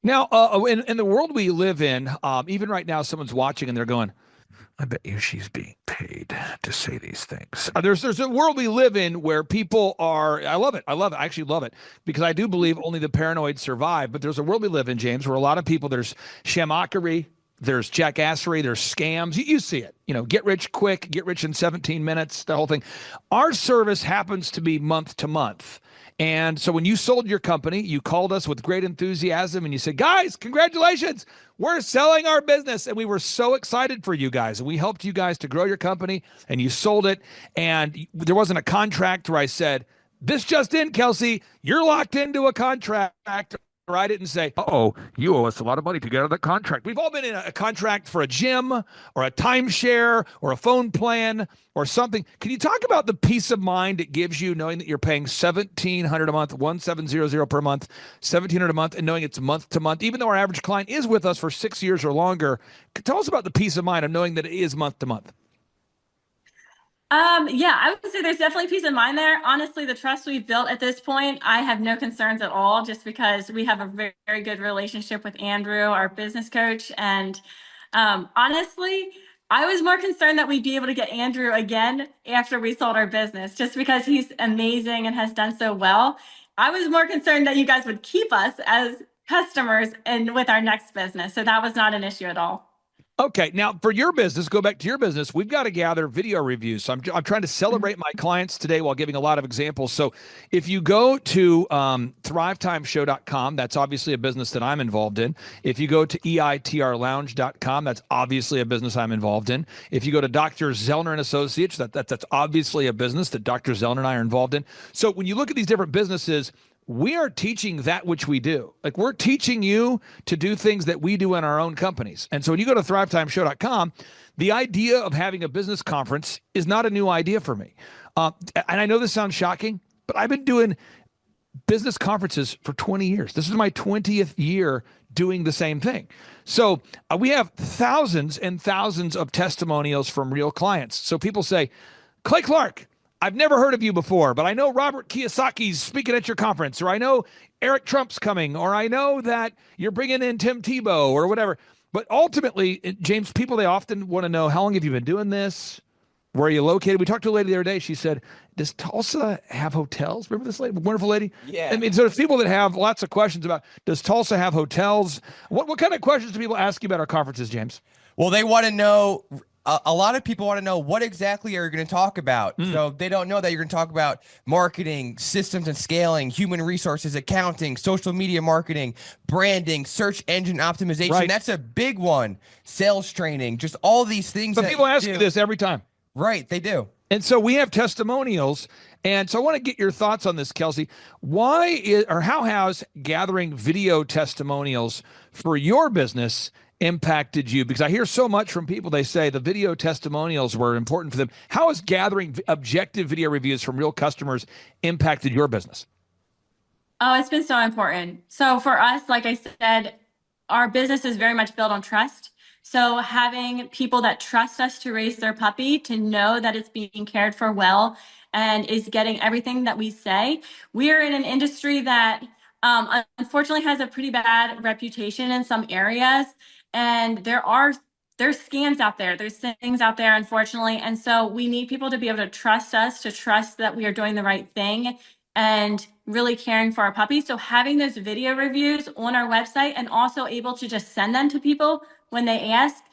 Now, in the world we live in, even right now, someone's watching and they're going, I bet you she's being paid to say these things. There's a world we live in where people are, I love it. I actually love it because I do believe only the paranoid survive. But there's a world we live in, James, where a lot of people, there's shamockery, there's jackassery, there's scams. You see it, get rich quick, get rich in 17 minutes, the whole thing. Our service happens to be month to month. And so when you sold your company, you called us with great enthusiasm and you said, guys, congratulations, we're selling our business. And we were so excited for you guys. And we helped you guys to grow your company and you sold it. And there wasn't a contract where I said, this just in, Kelsey, you're locked into a contract. Or I didn't say, uh-oh, you owe us a lot of money to get out of that contract. We've all been in a contract for a gym or a timeshare or a phone plan or something. Can you talk about the peace of mind it gives you knowing that you're paying $1,700 a month, $1,700 per month, $1,700 a month, and knowing it's month to month, even though our average client is with us for 6 years or longer? Tell us about the peace of mind of knowing that it is month to month. Yeah, I would say there's definitely peace of mind there. Honestly, the trust we've built at this point, I have no concerns at all, just because we have a very, very good relationship with Andrew, our business coach. And honestly, I was more concerned that we'd be able to get Andrew again after we sold our business, just because he's amazing and has done so well. I was more concerned that you guys would keep us as customers and with our next business. So that was not an issue at all. Okay, now for your business, go back to your business. We've got to gather video reviews. So I'm trying to celebrate my clients today while giving a lot of examples. So if you go to thrivetimeshow.com, that's obviously a business that I'm involved in. If you go to eitrlounge.com, that's obviously a business I'm involved in. If you go to Dr. Zellner and Associates, that's obviously a business that Dr. Zellner and I are involved in. So when you look at these different businesses, we are teaching that which we do. Like, we're teaching you to do things that we do in our own companies. And so when you go to thrivetimeshow.com, the idea of having a business conference is not a new idea for me. And I know this sounds shocking, but I've been doing business conferences for 20 years. This is my 20th year doing the same thing. So we have thousands and thousands of testimonials from real clients. So people say, Clay Clark, I've never heard of you before, but I know Robert Kiyosaki's speaking at your conference, or I know Eric Trump's coming, or I know that you're bringing in Tim Tebow or whatever. But ultimately, James, people, they often want to know, how long have you been doing this? Where are you located? We talked to a lady the other day. She said, does Tulsa have hotels? Remember this lady, wonderful lady? Yeah. I mean, so there's people that have lots of questions about, does Tulsa have hotels? What kind of questions do people ask you about our conferences, James? Well, they want to know, a lot of people want to know, what exactly are you going to talk about? So they don't know that you're going to talk about marketing, systems and scaling, human resources, accounting, social media marketing, branding, search engine optimization. Right. That's a big one. Sales training, just all these things. But that people ask do. you this every time. Right, they do. And so we have testimonials. And so I want to get your thoughts on this, Kelsey. How has gathering video testimonials for your business impacted you? Because I hear so much from people, they say the video testimonials were important for them. How has gathering objective video reviews from real customers impacted your business? Oh, it's been so important. So for us, like I said, our business is very much built on trust. So having people that trust us to raise their puppy, to know that it's being cared for well and is getting everything that we say. We are in an industry that unfortunately has a pretty bad reputation in some areas. And there's scams out there. There's things out there, unfortunately. And so we need people to be able to trust us, to trust that we are doing the right thing and really caring for our puppies. So having those video reviews on our website and also able to just send them to people when they ask,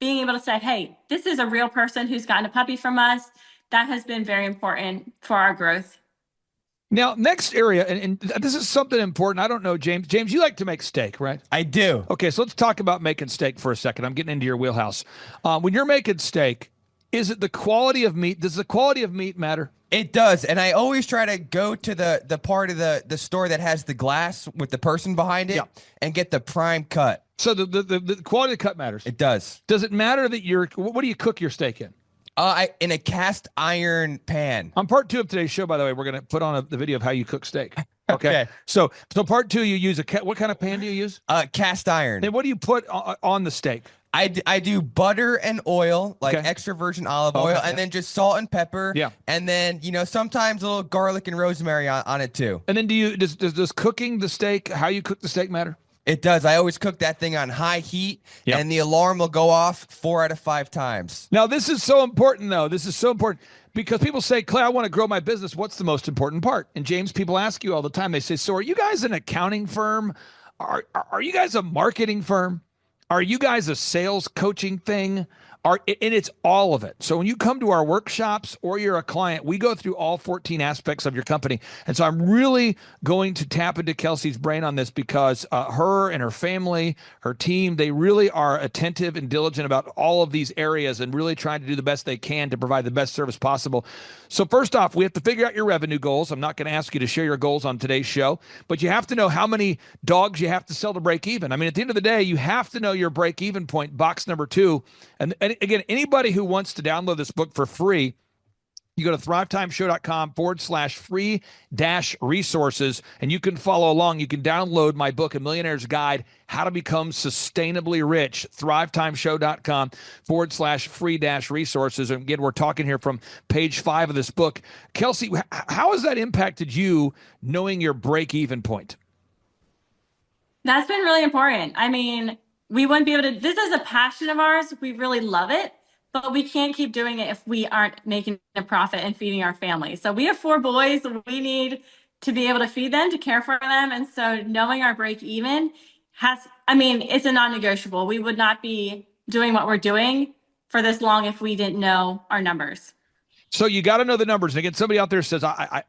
being able to say, hey, this is a real person who's gotten a puppy from us, that has been very important for our growth. Now, next area, and this is something important. I don't know, James. James, you like to make steak, right? I do. Okay, so let's talk about making steak for a second. I'm getting into your wheelhouse. When you're making steak, is it the quality of meat? Does the quality of meat matter? It does. And I always try to go to the part of the store that has the glass with the person behind it and get the prime cut. So the quality of the cut matters. It does. Does it matter that what do you cook your steak in? In a cast iron pan. On part 2 of today's show, by the way, we're going to put on the video of how you cook steak. Okay. So part 2, you use what kind of pan do you use? Cast iron. And what do you put on the steak? I do butter and oil, like extra virgin olive oil, and then just salt and pepper. Yeah. And then, sometimes a little garlic and rosemary on it too. And then does cooking the steak, how you cook the steak matter? It does. I always cook that thing on high heat, and the alarm will go off 4 out of 5 times. Now, this is so important, though. This is so important because people say, Clay, I want to grow my business. What's the most important part? And James, people ask you all the time. They say, so are you guys an accounting firm? Are you guys a marketing firm? Are you guys a sales coaching thing? And it's all of it. So when you come to our workshops or you're a client, we go through all 14 aspects of your company. And so I'm really going to tap into Kelsey's brain on this because her and her family, her team, they really are attentive and diligent about all of these areas and really trying to do the best they can to provide the best service possible. So first off, we have to figure out your revenue goals. I'm not going to ask you to share your goals on today's show, but you have to know how many dogs you have to sell to break even. I mean, at the end of the day, you have to know your break even point, box number 2. And again, anybody who wants to download this book for free, you go to thrivetimeshow.com/free-resources, and you can follow along. You can download my book, A Millionaire's Guide, How to Become Sustainably Rich, thrivetimeshow.com/free-resources. And again, we're talking here from page 5 of this book. Kelsey, how has that impacted you knowing your break-even point? That's been really important. I mean, we wouldn't be able to, this is a passion of ours. We really love it, but we can't keep doing it if we aren't making a profit and feeding our family. So we have 4 boys. We need to be able to feed them, to care for them. And so knowing our break even it's a non-negotiable. We would not be doing what we're doing for this long if we didn't know our numbers. So you got to know the numbers. And again, somebody out there says,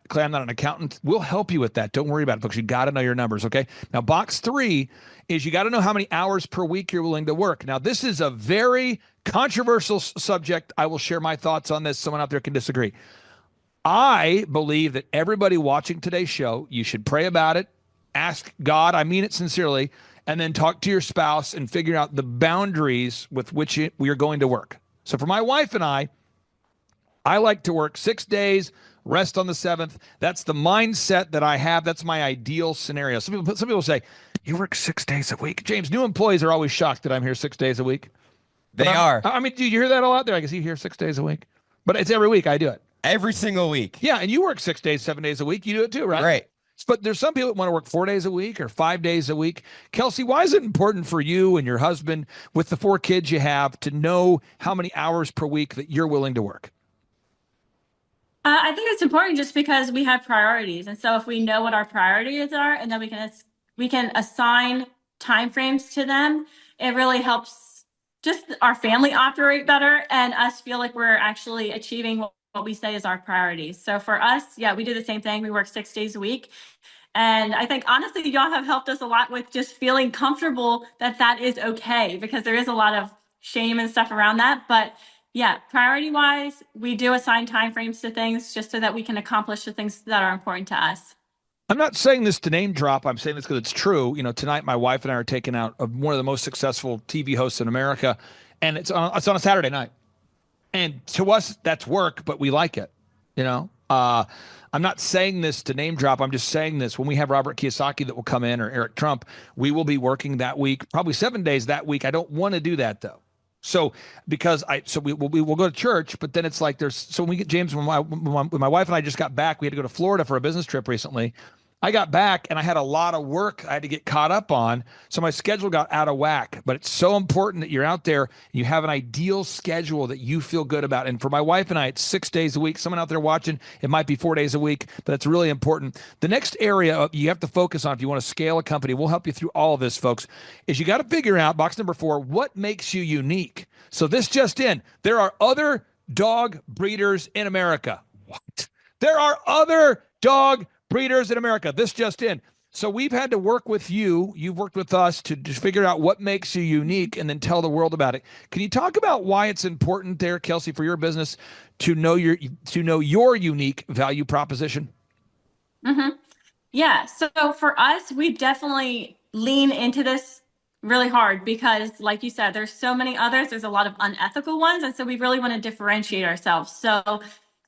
Clay, I'm not an accountant. We'll help you with that. Don't worry about it, folks. You got to know your numbers, okay? Now, box 3 is you got to know how many hours per week you're willing to work. Now, this is a very controversial subject. I will share my thoughts on this. Someone out there can disagree. I believe that everybody watching today's show, you should pray about it, ask God, I mean it sincerely, and then talk to your spouse and figure out the boundaries with which we are going to work. So for my wife and I like to work 6 days, rest on the 7th. That's the mindset that I have. That's my ideal scenario. Some people say, you work 6 days a week. James, new employees are always shocked that I'm here 6 days a week. They are. I mean, do you hear that a lot there? I guess you hear 6 days a week. But it's every week I do it. Every single week. Yeah, and you work 6 days, 7 days a week. You do it too, right? Right. But there's some people that want to work 4 days a week or 5 days a week. Kelsey, why is it important for you and your husband, with the 4 kids you have, to know how many hours per week that you're willing to work? I think it's important just because we have priorities. And so if we know what our priorities are, and then we can assign timeframes to them, it really helps just our family operate better and us feel like we're actually achieving what we say is our priorities. So for us, yeah, we do the same thing. We work 6 days a week. And I think, honestly, y'all have helped us a lot with just feeling comfortable that that is okay, because there is a lot of shame and stuff around that. But yeah, priority wise, we do assign timeframes to things just so that we can accomplish the things that are important to us. I'm not saying this to name drop. I'm saying this because it's true. You know, tonight my wife and I are taking out one of the most successful TV hosts in America, and it's on a Saturday night. And to us, that's work, but we like it. You know, I'm not saying this to name drop. I'm just saying this. When we have Robert Kiyosaki that will come in, or Eric Trump, we will be working that week, probably 7 days that week. I don't want to do that though. So because we will go to church, but then it's like when we get James, when my wife and I just got back, we had to go to Florida for a business trip recently. I got back and I had a lot of work I had to get caught up on. So my schedule got out of whack, but it's so important that you're out there and you have an ideal schedule that you feel good about. And for my wife and I, it's 6 days a week. Someone out there watching, it might be 4 days a week, but it's really important. The next area you have to focus on if you want to scale a company, we'll help you through all of this, folks, is you got to figure out, box number 4, what makes you unique. So this just in, there are other dog breeders in America. What? There are other dog breeders in America. This just in. So we've had to work with you. You've worked with us to just figure out what makes you unique and then tell the world about it. Can you talk about why it's important there, Kelsey, for your business to know your unique value proposition? Mm-hmm. Yeah. So for us, we definitely lean into this really hard because, like you said, there's so many others. There's a lot of unethical ones. And so we really want to differentiate ourselves. So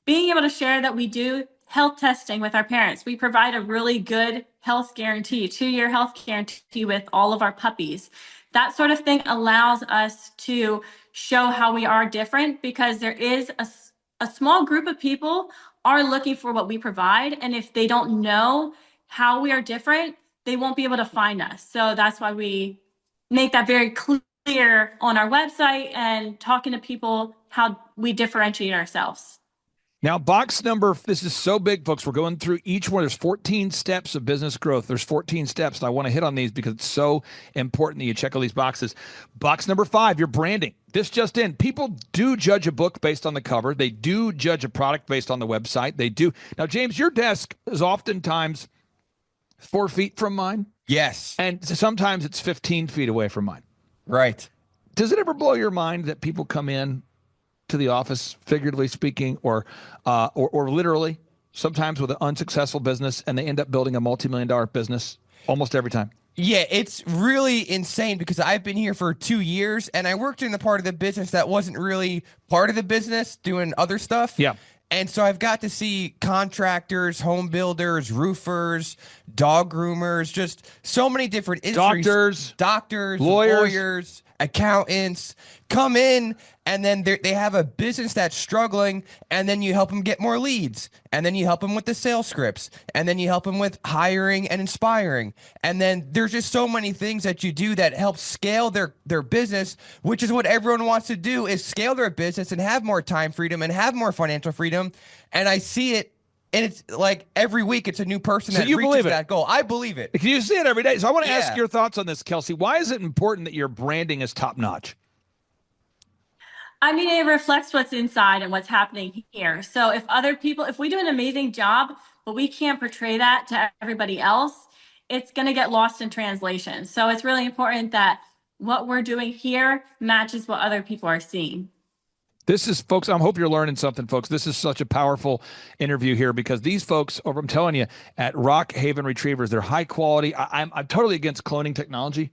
being able to share that we do health testing with our parents. We provide a really good health guarantee, 2-year health guarantee with all of our puppies. That sort of thing allows us to show how we are different, because there is a small group of people are looking for what we provide. And if they don't know how we are different, they won't be able to find us. So that's why we make that very clear on our website and talking to people how we differentiate ourselves. Now, box number, this is so big, folks. We're going through each one. There's 14 steps of business growth. There's 14 steps, and I want to hit on these because it's so important that you check all these boxes. Box number 5, your branding. This just in. People do judge a book based on the cover. They do judge a product based on the website. They do. Now, James, your desk is oftentimes 4 feet from mine. Yes. And sometimes it's 15 feet away from mine. Right. Does it ever blow your mind that people come in to the office, figuratively speaking, or literally, sometimes with an unsuccessful business, and they end up building a multi-million-dollar business almost every time? Yeah, it's really insane because I've been here for 2 years and I worked in the part of the business that wasn't really part of the business, doing other stuff. Yeah. And so I've got to see contractors, home builders, roofers, dog groomers, just so many different industries. Doctors, lawyers, accountants come in, and then they have a business that's struggling, and then you help them get more leads, and then you help them with the sales scripts, and then you help them with hiring and inspiring. And then there's just so many things that you do that help scale their business, which is what everyone wants to do, is scale their business and have more time freedom and have more financial freedom. And I see it. And it's like every week it's a new person that reaches that goal. I believe it. You see it every day. So I want to ask your thoughts on this, Kelsey. Why is it important that your branding is top notch? I mean, it reflects what's inside and what's happening here. So if we do an amazing job, but we can't portray that to everybody else, it's going to get lost in translation. So it's really important that what we're doing here matches what other people are seeing. This is, folks, I hope you're learning something, folks. This is such a powerful interview here because these folks over, I'm telling you, at Rock Haven Retrievers, they're high quality. I'm totally against cloning technology.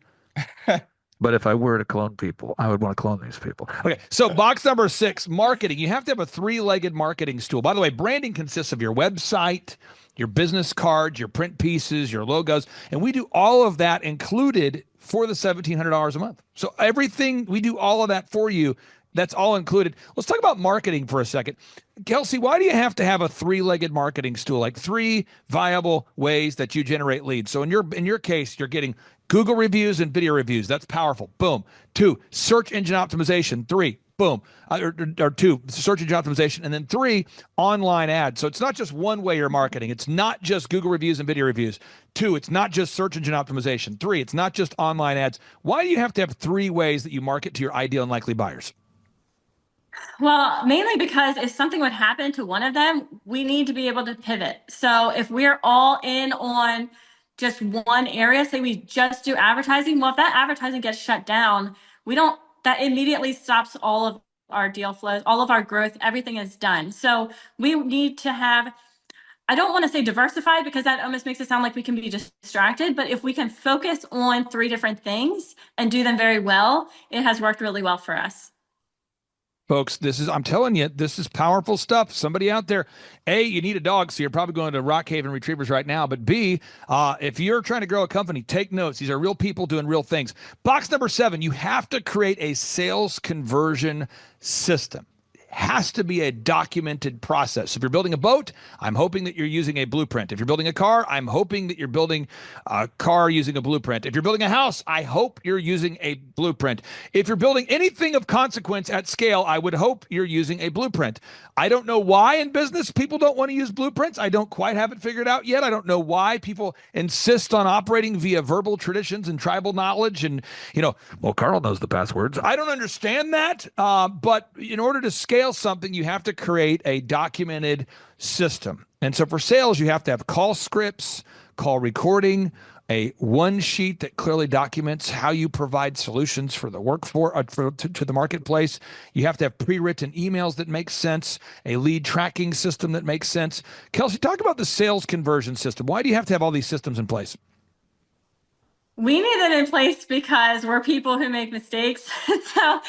But if I were to clone people, I would want to clone these people. Okay, so box number 6, marketing. You have to have a 3-legged marketing stool. By the way, branding consists of your website, your business cards, your print pieces, your logos, and we do all of that included for the $1,700 a month. So everything, we do all of that for you. That's all included. Let's talk about marketing for a second. Kelsey, why do you have to have a 3-legged marketing stool, like 3 viable ways that you generate leads? So in your case, you're getting Google reviews and video reviews. That's powerful. Boom. 2, search engine optimization. 3, boom. Or 2, search engine optimization. And then 3, online ads. So it's not just one way you're marketing. It's not just Google reviews and video reviews. 2, it's not just search engine optimization. 3, it's not just online ads. Why do you have to have 3 ways that you market to your ideal and likely buyers? Well, mainly because if something would happen to one of them, we need to be able to pivot. So if we're all in on just one area, say we just do advertising, well, if that advertising gets shut down, that immediately stops all of our deal flows, all of our growth, everything is done. So we need to have, I don't want to say diversified because that almost makes it sound like we can be distracted, but if we can focus on 3 different things and do them very well, it has worked really well for us. Folks, I'm telling you, this is powerful stuff. Somebody out there, A, you need a dog, so you're probably going to Rock Haven Retrievers right now. But B, if you're trying to grow a company, take notes. These are real people doing real things. Box number 7, you have to create a sales conversion system. Has to be a documented process. If you're building a boat, I'm hoping that you're using a blueprint. If you're building a car, I'm hoping that you're building a car using a blueprint. If you're building a house, I hope you're using a blueprint. If you're building anything of consequence at scale, I would hope you're using a blueprint. I don't know why in business people don't want to use blueprints. I don't quite have it figured out yet. I don't know why people insist on operating via verbal traditions and tribal knowledge and, well, Carl knows the passwords. I don't understand that, but in order to scale something, you have to create a documented system. And so for sales, you have to have call scripts, call recording, a one sheet that clearly documents how you provide solutions for the workforce, to the marketplace. You have to have pre-written emails that make sense, a lead tracking system that makes sense. Kelsey, talk about the sales conversion system. Why do you have to have all these systems in place? We need them in place because we're people who make mistakes. So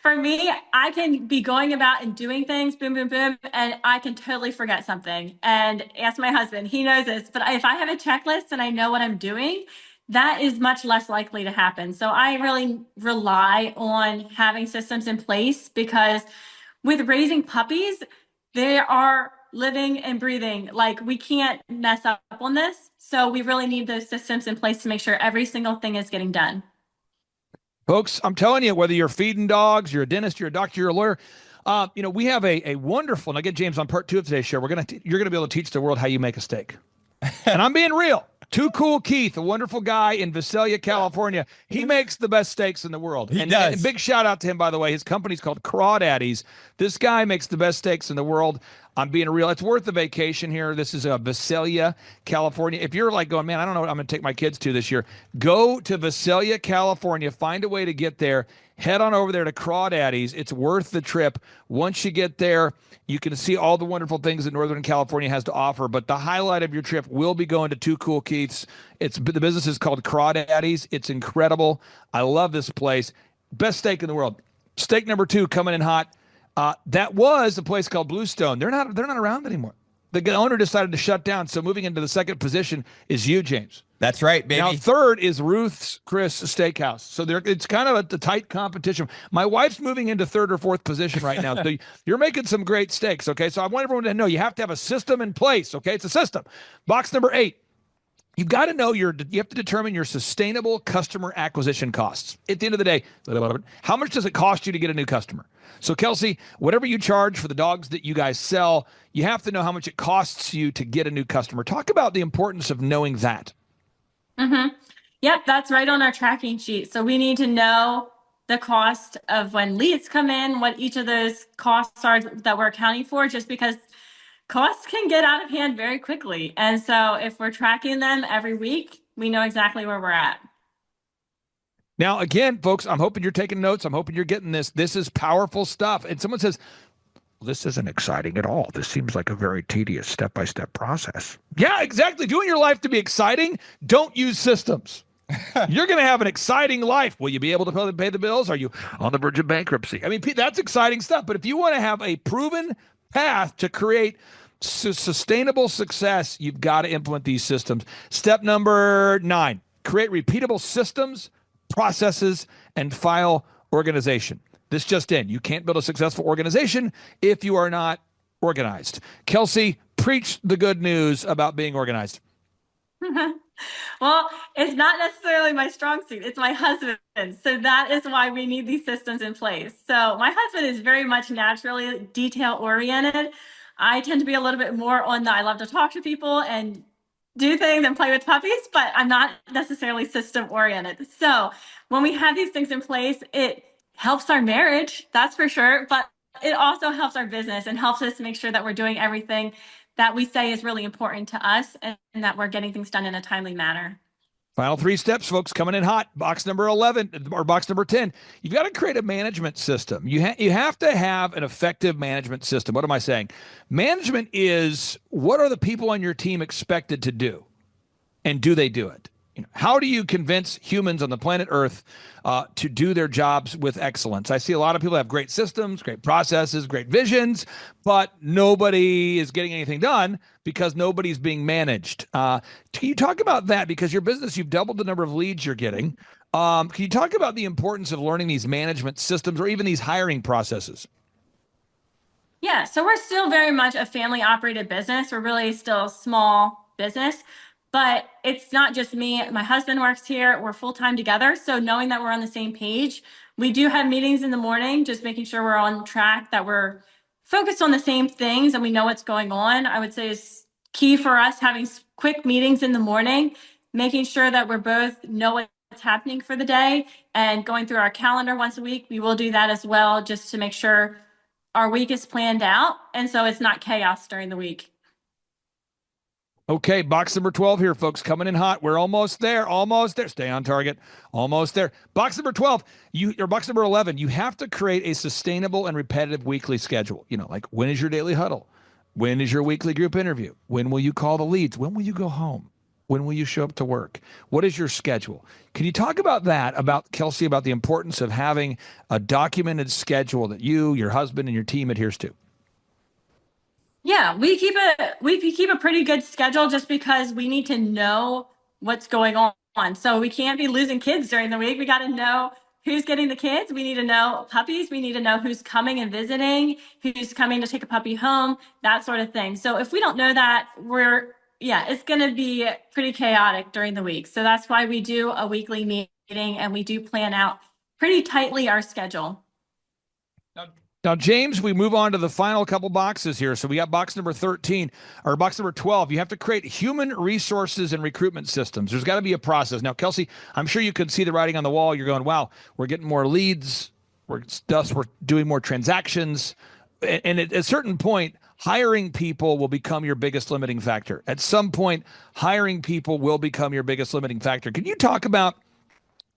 for me, I can be going about and doing things, boom, boom, boom, and I can totally forget something. And ask my husband, he knows this, but if I have a checklist and I know what I'm doing, that is much less likely to happen. So I really rely on having systems in place because with raising puppies, they are living and breathing. Like, we can't mess up on this. So we really need those systems in place to make sure every single thing is getting done. Folks, I'm telling you, whether you're feeding dogs, you're a dentist, you're a doctor, you're a lawyer, we have a wonderful, and I get James on part 2 of today's show. You're going to be able to teach the world how you make a steak. And I'm being real. Too Cool Keith, a wonderful guy in Visalia, California. He makes the best steaks in the world. He does. And big shout out to him, by the way. His company's called Crawdaddies. This guy makes the best steaks in the world. I'm being real. It's worth the vacation here. This is Visalia, California. If you're like going, man, I don't know what I'm going to take my kids to this year, go to Visalia, California. Find a way to get there. Head on over there to Crawdaddies. It's worth the trip. Once you get there, you can see all the wonderful things that Northern California has to offer. But the highlight of your trip will be going to Too Cool Keith's. The business is called Crawdaddies. It's incredible. I love this place. Best steak in the world. Steak number 2 coming in hot. That was a place called Bluestone. They're not around anymore. The owner decided to shut down. So moving into the second position is you, James. That's right, baby. Now third is Ruth's Chris Steakhouse. So it's kind of a tight competition. My wife's moving into third or fourth position right now. So you're making some great steaks. Okay. So I want everyone to know you have to have a system in place. Okay. It's a system. Box number 8. You've got to know you have to determine your sustainable customer acquisition costs. At the end of the day, how much does it cost you to get a new customer? So Kelsey, whatever you charge for the dogs that you guys sell, you have to know how much it costs you to get a new customer. Talk about the importance of knowing that. Mm-hmm. Yep, that's right on our tracking sheet. So we need to know the cost of when leads come in, what each of those costs are that we're accounting for, just because costs can get out of hand very quickly. And so if we're tracking them every week, we know exactly where we're at. Now, again, folks, I'm hoping you're taking notes. I'm hoping you're getting this. This is powerful stuff. And someone says, this isn't exciting at all. This seems like a very tedious step-by-step process. Yeah, exactly. Do you want your life to be exciting? Don't use systems. You're going to have an exciting life. Will you be able to pay the bills? Are you on the verge of bankruptcy? I mean, that's exciting stuff. But if you want to have a proven path to create sustainable success, you've got to implement these systems. Step number 9, create repeatable systems, processes, and file organization. This just in. You can't build a successful organization if you are not organized. Kelsey, preach the good news about being organized. Well, it's not necessarily my strong suit. It's my husband. So that is why we need these systems in place. So my husband is very much naturally detail oriented. I tend to be a little bit more on the I love to talk to people and do things and play with puppies, but I'm not necessarily system oriented. So when we have these things in place, it helps our marriage, that's for sure, but it also helps our business and helps us make sure that we're doing everything that we say is really important to us and that we're getting things done in a timely manner. Final 3 steps, folks, coming in hot. Box number 11 or box number 10. You've got to create a management system. You have to have an effective management system. What am I saying? Management is, what are the people on your team expected to do? And do they do it? How do you convince humans on the planet Earth to do their jobs with excellence? I see a lot of people have great systems, great processes, great visions, but nobody is getting anything done because nobody's being managed. Can you talk about that? Because your business, you've doubled the number of leads you're getting. Can you talk about the importance of learning these management systems or even these hiring processes? Yeah, so we're still very much a family operated business. We're really still a small business. But it's not just me. My husband works here. We're full-time together. So knowing that we're on the same page, we do have meetings in the morning, just making sure we're on track, that we're focused on the same things and we know what's going on. I would say is key for us, having quick meetings in the morning, making sure that we're both know what's happening for the day and going through our calendar once a week. We will do that as well, just to make sure our week is planned out. And so it's not chaos during the week. Okay, box number 12 here, folks, coming in hot. We're almost there, almost there. Stay on target, almost there. Box number 12, or box number 11, you have to create a sustainable and repetitive weekly schedule. Like, when is your daily huddle? When is your weekly group interview? When will you call the leads? When will you go home? When will you show up to work? What is your schedule? Can you talk about that, Kelsey, about the importance of having a documented schedule that you, your husband, and your team adheres to? Yeah, we keep a pretty good schedule just because we need to know what's going on. So we can't be losing kids during the week. We got to know who's getting the kids. We need to know puppies. We need to know who's coming and visiting, who's coming to take a puppy home, that sort of thing. So if we don't know that, it's going to be pretty chaotic during the week. So that's why we do a weekly meeting and we do plan out pretty tightly our schedule. Now, James, we move on to the final couple boxes here. So we got box number 13 or box number 12. You have to create human resources and recruitment systems. There's got to be a process. Now, Kelsey, I'm sure you can see the writing on the wall. You're going, wow, we're getting more leads. We're doing more transactions. And at a certain point, hiring people will become your biggest limiting factor. At some point, hiring people will become your biggest limiting factor. Can you talk about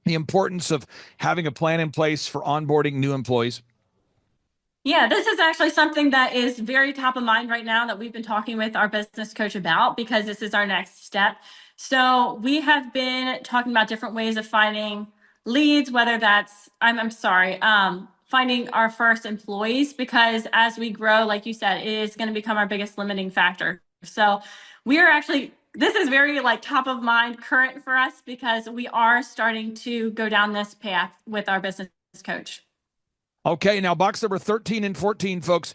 the importance of having a plan in place for onboarding new employees? Yeah, this is actually something that is very top of mind right now that we've been talking with our business coach about, because this is our next step. So we have been talking about different ways of finding leads, whether that's, finding our first employees, because as we grow, like you said, it is going to become our biggest limiting factor. So we are actually, this is very top of mind current for us, because we are starting to go down this path with our business coach. Okay, now box number 13 and 14, folks,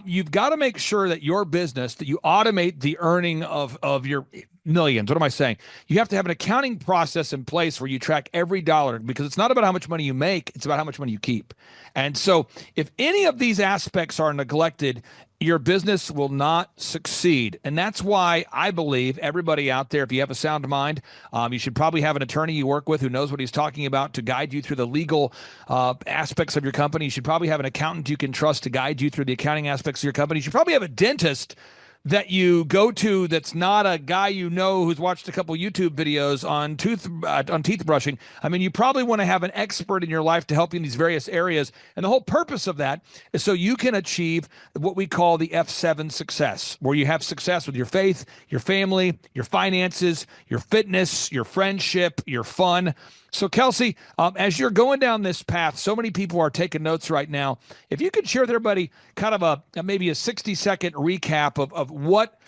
you've got to make sure that your business, that you automate the earning of your millions. What am I saying? You have to have an accounting process in place where you track every dollar, because it's not about how much money you make, it's about how much money you keep. And so if any of these aspects are neglected, your business will not succeed. And that's why I believe everybody out there, if you have a sound mind, you should probably have an attorney you work with who knows what he's talking about to guide you through the legal aspects of your company. You should probably have an accountant you can trust to guide you through the accounting aspects of your company. You should probably have a dentist that you go to that's not a guy you know who's watched a couple YouTube videos on teeth brushing. I mean, you probably want to have an expert in your life to help you in these various areas. And the whole purpose of that is so you can achieve what we call the F7 success, where you have success with your faith, your family, your finances, your fitness, your friendship, your fun. So, Kelsey, as you're going down this path, so many people are taking notes right now. If you could share with everybody kind of maybe a 60-second recap of what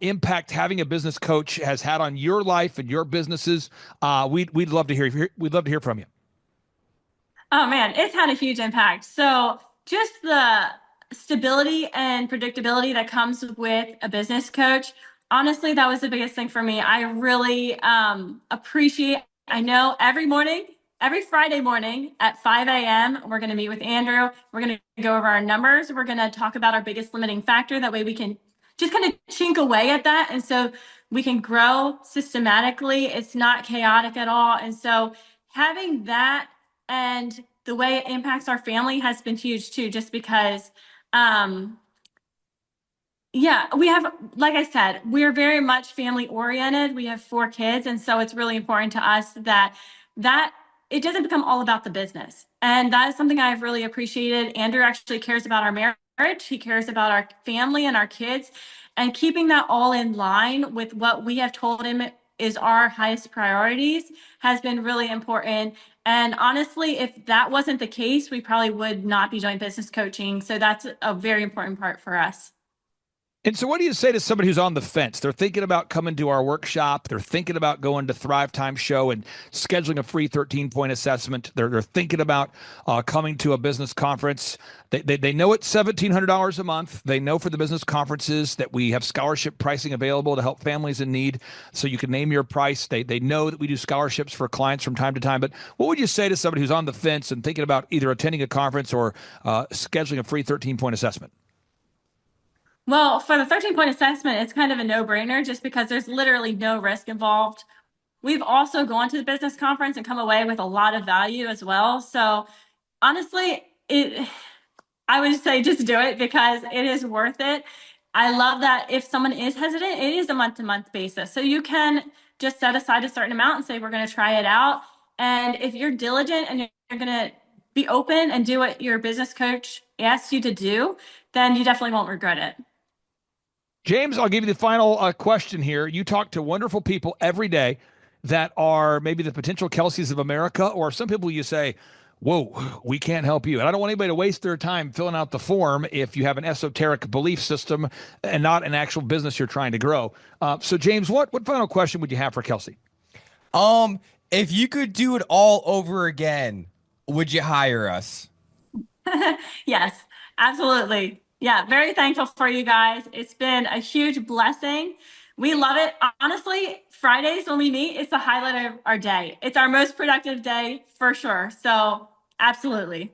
impact having a business coach has had on your life and your businesses, we'd love to hear. We'd love to hear from you. Oh man, it's had a huge impact. So just the stability and predictability that comes with a business coach, honestly, that was the biggest thing for me. I really appreciate. I know every Friday morning at 5 a.m., we're going to meet with Andrew. We're going to go over our numbers. We're going to talk about our biggest limiting factor. That way we can just kind of chink away at that. And so we can grow systematically. It's not chaotic at all. And so having that and the way it impacts our family has been huge too, just because we have, like I said, we're very much family oriented. We have 4 kids. And so it's really important to us that it doesn't become all about the business. And that is something I've really appreciated. Andrew actually cares about our marriage. He cares about our family and our kids, and keeping that all in line with what we have told him is our highest priorities has been really important. And honestly, if that wasn't the case, we probably would not be doing business coaching. So that's a very important part for us. And so what do you say to somebody who's on the fence? They're thinking about coming to our workshop. They're thinking about going to Thrivetime show and scheduling a free 13-point assessment. They're thinking about coming to a business conference. They know it's $1,700 a month. They know for the business conferences that we have scholarship pricing available to help families in need. So you can name your price. They know that we do scholarships for clients from time to time. But what would you say to somebody who's on the fence and thinking about either attending a conference or scheduling a free 13-point assessment? Well, for the 13-point assessment, it's kind of a no-brainer just because there's literally no risk involved. We've also gone to the business conference and come away with a lot of value as well. So honestly, I would say just do it because it is worth it. I love that if someone is hesitant, it is a month-to-month basis. So you can just set aside a certain amount and say, we're going to try it out. And if you're diligent and you're going to be open and do what your business coach asks you to do, then you definitely won't regret it. James, I'll give you the final question here. You talk to wonderful people every day that are maybe the potential Kelseys of America, or some people you say, whoa, we can't help you. And I don't want anybody to waste their time filling out the form if you have an esoteric belief system and not an actual business you're trying to grow. So James, what final question would you have for Kelsey? If you could do it all over again, would you hire us? Yes, absolutely. Yeah, very thankful for you guys. It's been a huge blessing. We love it. Honestly, Fridays when we meet, it's the highlight of our day. It's our most productive day for sure. So absolutely.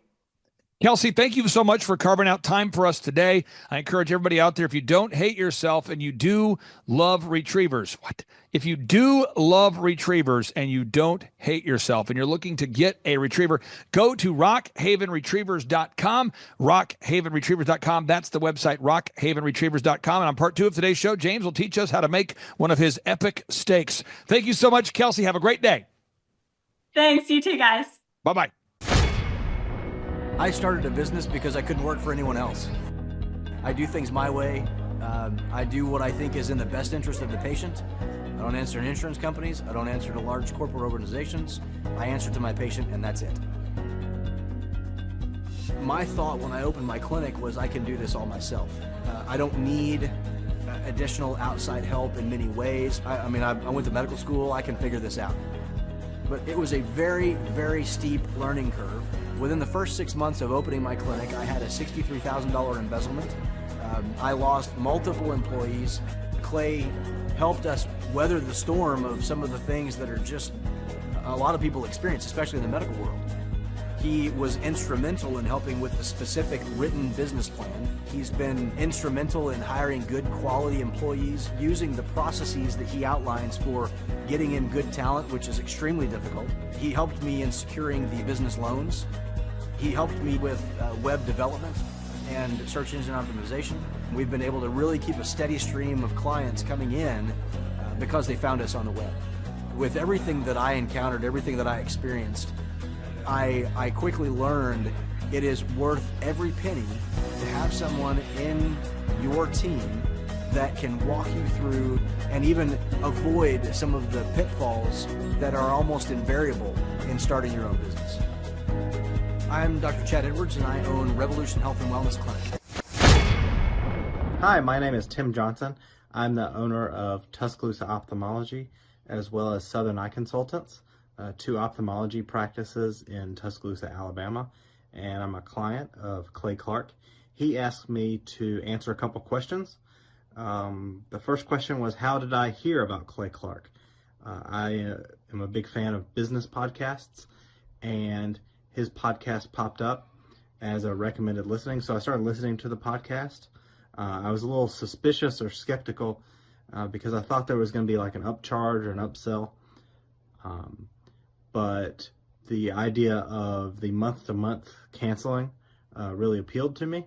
Kelsey, thank you so much for carving out time for us today. I encourage everybody out there, if you don't hate yourself and you do love retrievers, if you do love retrievers and you don't hate yourself and you're looking to get a retriever, go to rockhavenretrievers.com, rockhavenretrievers.com. That's the website, rockhavenretrievers.com. And on part 2 of today's show, James will teach us how to make one of his epic steaks. Thank you so much, Kelsey. Have a great day. Thanks. You too, guys. Bye-bye. I started a business because I couldn't work for anyone else. I do things my way. I do what I think is in the best interest of the patient. I don't answer to insurance companies. I don't answer to large corporate organizations. I answer to my patient, and that's it. My thought when I opened my clinic was I can do this all myself. I don't need additional outside help in many ways. I went to medical school. I can figure this out. But it was a very, very steep learning curve. Within the first 6 months of opening my clinic, I had a $63,000 embezzlement. I lost multiple employees. Clay helped us weather the storm of some of the things that are just a lot of people experience, especially in the medical world. He was instrumental in helping with the specific written business plan. He's been instrumental in hiring good quality employees, using the processes that he outlines for getting in good talent, which is extremely difficult. He helped me in securing the business loans. He helped me with web development and search engine optimization. We've been able to really keep a steady stream of clients coming in because they found us on the web. With everything that I encountered, everything that I experienced, I quickly learned it is worth every penny to have someone in your team that can walk you through and even avoid some of the pitfalls that are almost invariable in starting your own business. I'm Dr. Chad Edwards, and I own Revolution Health and Wellness Clinic. Hi, my name is Tim Johnson. I'm the owner of Tuscaloosa Ophthalmology as well as Southern Eye Consultants, two ophthalmology practices in Tuscaloosa, Alabama, and I'm a client of Clay Clark. He asked me to answer a couple questions. The first question was, how did I hear about Clay Clark? I am a big fan of business podcasts, and his podcast popped up as a recommended listening, so I started listening to the podcast. I was a little suspicious or skeptical because I thought there was going to be like an upcharge or an upsell, but the idea of the month-to-month canceling really appealed to me,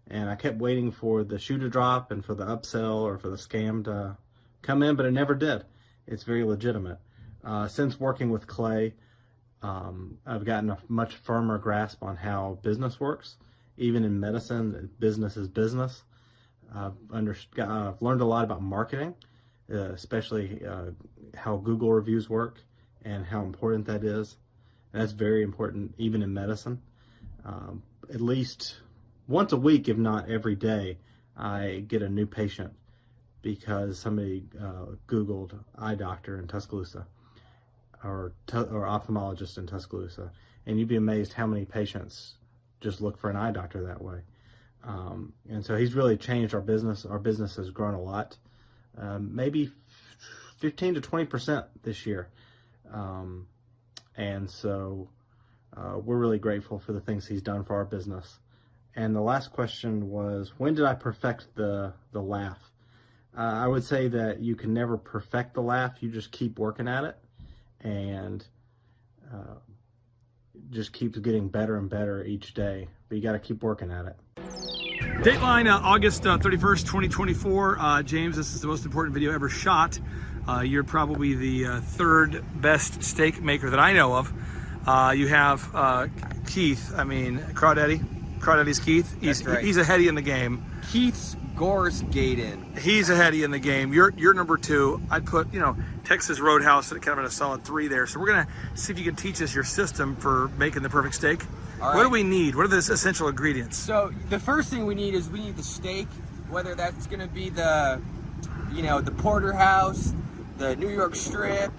and I kept waiting for the shoe to drop and for the upsell or for the scam to come in, but it never did. It's very legitimate. Since working with Clay, I've gotten a much firmer grasp on how business works. Even in medicine, business is business. I've learned a lot about marketing, especially how Google reviews work and how important that is. And that's very important even in medicine. At least once a week, if not every day, I get a new patient because somebody Googled eye doctor in Tuscaloosa or ophthalmologist in Tuscaloosa. And you'd be amazed how many patients just look for an eye doctor that way. And so he's really changed our business. Our business has grown a lot, maybe 15 to 20% this year. And so we're really grateful for the things he's done for our business. And the last question was, when did I perfect the laugh? I would say that you can never perfect the laugh. You just keep working at it, and just keeps getting better and better each day. But you got to keep working at it. Dateline, August 31st, 2024. James, this is the most important video ever shot. You're probably the third best steak maker that I know of. You have Keith, Crawdaddy's Keith. He's ahead in the game. Keith's Gore's Gaten. He's ahead in the game. You're number two. I'd put, Texas Roadhouse kind of at a solid 3 there. So we're gonna see if you can teach us your system for making the perfect steak. All What do right. we need? What are the essential ingredients? So the first thing we need the steak, whether that's going to be the porterhouse, the New York strip.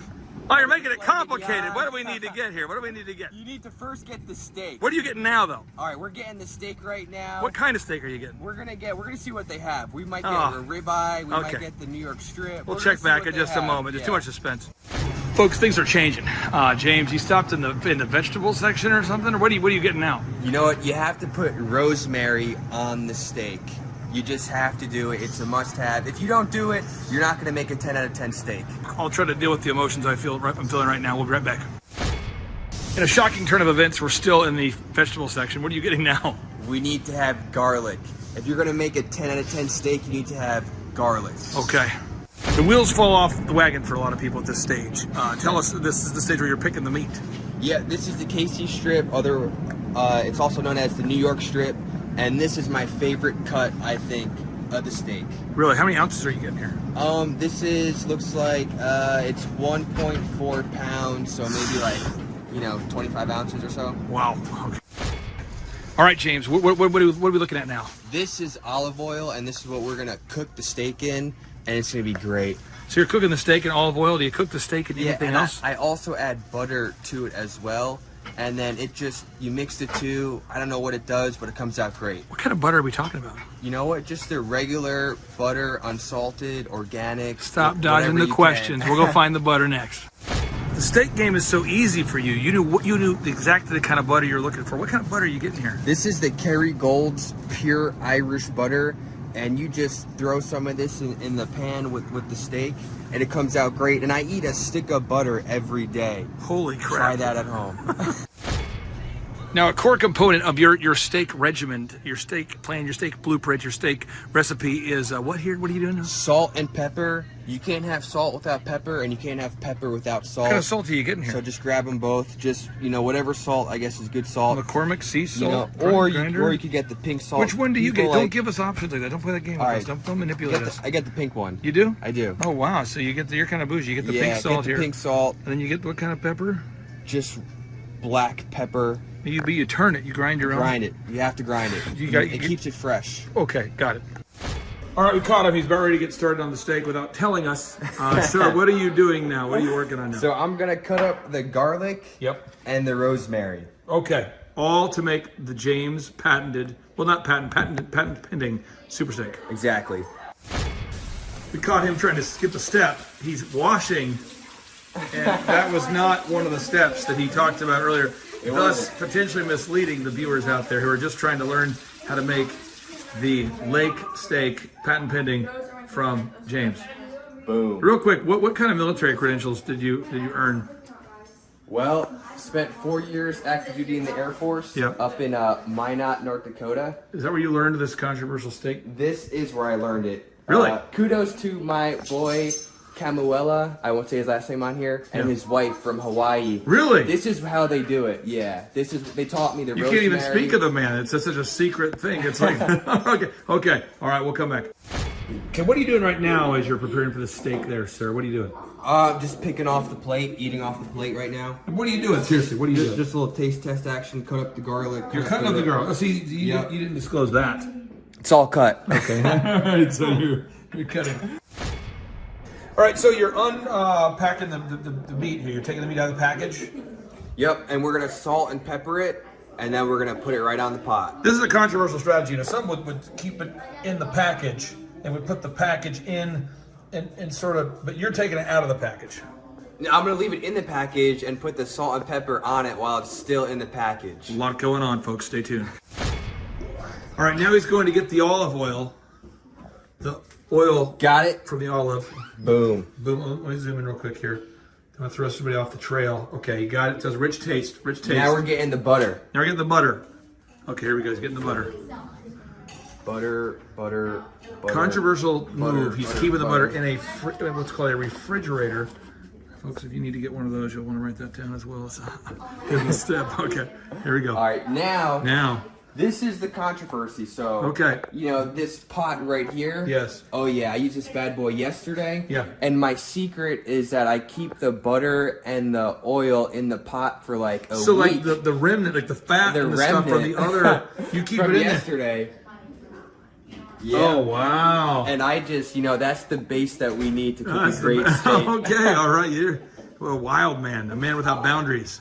Oh, you're making it complicated. What do we need to get here? What do we need to get? You need to first get the steak. What are you getting now, though? All right, we're getting the steak right now. What kind of steak are you getting? We're gonna see what they have. We might get Oh. a ribeye. We Okay. might get the New York strip. We'll We're check gonna see back what in they just a have. moment. There's Yeah. too much suspense. Folks, things are changing. James, you stopped in the vegetable section or something? Or what are you getting now? You know what? You have to put rosemary on the steak. You just have to do it. It's a must-have. If you don't do it, you're not going to make a 10 out of 10 steak. I'll try to deal with the emotions I'm feeling right now. We'll be right back. In a shocking turn of events, we're still in the vegetable section. What are you getting now? We need to have garlic. If you're going to make a 10 out of 10 steak, you need to have garlic. Okay. The wheels fall off the wagon for a lot of people at this stage. Tell us, this is the stage where you're picking the meat. Yeah, this is the KC strip. It's also known as the New York strip. And this is my favorite cut, I think, of the steak. Really? How many ounces are you getting here? Looks like it's 1.4 pounds, so maybe 25 ounces or so. Wow. Okay. All right, James, what are we looking at now? This is olive oil, and this is what we're gonna cook the steak in, and it's gonna be great. So you're cooking the steak in olive oil. Do you cook the steak in anything and else? I also add butter to it as well, and then you mix the two. I don't know what it does, but it comes out great. What kind of butter are we talking about? You know what? Just the regular butter, unsalted, organic. Stop dodging the questions. We'll go find the butter next. The steak game is so easy for you. You knew exactly the kind of butter you're looking for. What kind of butter are you getting here? This is the Kerrygold's pure Irish butter, and you just throw some of this in the pan with the steak, and it comes out great. And I eat a stick of butter every day. Holy crap. Try that at home. Now, a core component of your steak regimen, your steak plan, your steak blueprint, your steak recipe is what here? What are you doing now? Salt and pepper. You can't have salt without pepper, and you can't have pepper without salt. What kind of salt are you getting here? So just grab them both. Just, whatever salt, I guess, is good salt. McCormick sea salt. Or you could get the pink salt. Which one do you get? Don't give us options like that. Don't play that game with us. Don't manipulate us. I get the pink one. You do? I do. Oh, wow. So you're kind of bougie. You get the pink salt here. Pink salt. And then you get what kind of pepper? Just black pepper. You turn it. You grind your own. Grind it. You have to grind it. It keeps it fresh. Okay, got it. All right, we caught him. He's about ready to get started on the steak without telling us. Sir, what are you doing now? What are you working on now? So I'm gonna cut up the garlic. Yep. And the rosemary. Okay, all to make the James patent pending super steak. Exactly. We caught him trying to skip a step. He's washing, and that was not one of the steps that he talked about earlier. Thus, potentially misleading the viewers out there who are just trying to learn how to make the lake steak patent pending from James. Boom. Real quick, what kind of military credentials did you earn? Well, spent 4 years active duty in the Air Force. Yep. Up in Minot, North Dakota. Is that where you learned this controversial steak? This is where I learned it. Really? Kudos to my boy Camuela, I won't say his last name on here, and his wife from Hawaii. Really? This is how they do it. Yeah. They taught me the rosemary. You can't even speak of the man. It's such a secret thing. It's like, okay. All right, we'll come back. Okay, what are you doing right now as you're preparing for the steak there, sir? What are you doing? Just picking off the plate, eating off the plate right now. What are you doing? Seriously, what are you doing? Just a little taste test action, cut up the garlic. You're cutting up the garlic. Oh, see, you didn't disclose that. It's all cut. Okay. All right, so you're cutting. All right, so you're unpacking the meat here. You're taking the meat out of the package? Yep, and we're going to salt and pepper it, and then we're going to put it right on the pot. This is a controversial strategy. Some would keep it in the package and would put the package in and sort of, but you're taking it out of the package. I'm going to leave it in the package and put the salt and pepper on it while it's still in the package. A lot going on, folks. Stay tuned. All right, now he's going to get the olive oil. The oil. Got it. From the olive. Boom. Boom. Let me zoom in real quick here. I'm going to throw somebody off the trail. Okay, you got it. It says rich taste. Rich taste. Now we're getting the butter. Now we're getting the butter. Okay, here we go. He's getting the butter. Butter. Controversial move. He's keeping the butter in what's called a refrigerator. Folks, if you need to get one of those, you'll want to write that down as well. It's a hidden step. Okay, here we go. All right, now. This is the controversy. So, okay, this pot right here. Yes. Oh yeah, I used this bad boy yesterday. Yeah. And my secret is that I keep the butter and the oil in the pot for like a week. So like the remnant, like the fat and the stuff from the other, you keep from it in yesterday. Yeah. Oh wow. And I just, that's the base that we need to cook a great steak. Okay, all right, you're a wild man, a man without boundaries.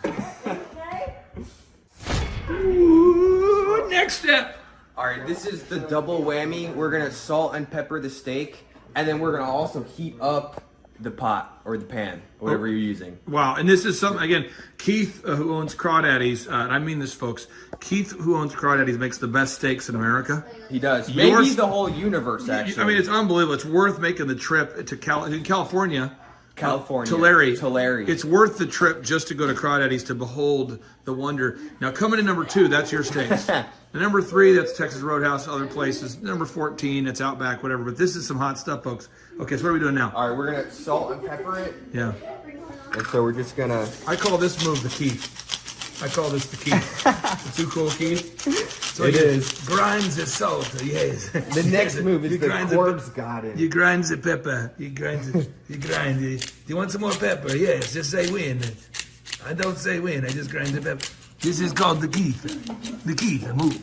Ooh, next step. All right, this is the double whammy. We're gonna salt and pepper the steak, and then we're gonna also heat up the pot or the pan, whatever you're using. Wow, and this is something, again, Keith, who owns Crawdaddy's, and I mean this, folks, Keith, who owns Crawdaddy's, makes the best steaks in America. He does. Maybe the whole universe, actually. I mean, it's unbelievable. It's worth making the trip to California. Tulare. It's worth the trip just to go to Crawdaddy's to behold the wonder. Now, coming in number 2, that's your steaks. The number 3, that's Texas Roadhouse, other places. Number 14, that's Outback, whatever. But this is some hot stuff, folks. Okay, so what are we doing now? All right, we're going to salt and pepper it. Yeah. And so we're just going to... I call this move the Keith. I call this the Keith. The too cool Keith. So it is. Grinds the salt, yes. The next move is the corpse garden. You grind the pepper. You grind. Do you want some more pepper? Yes, just say when. I don't say when, I just grind the pepper. This is called the Keith. The Keith move.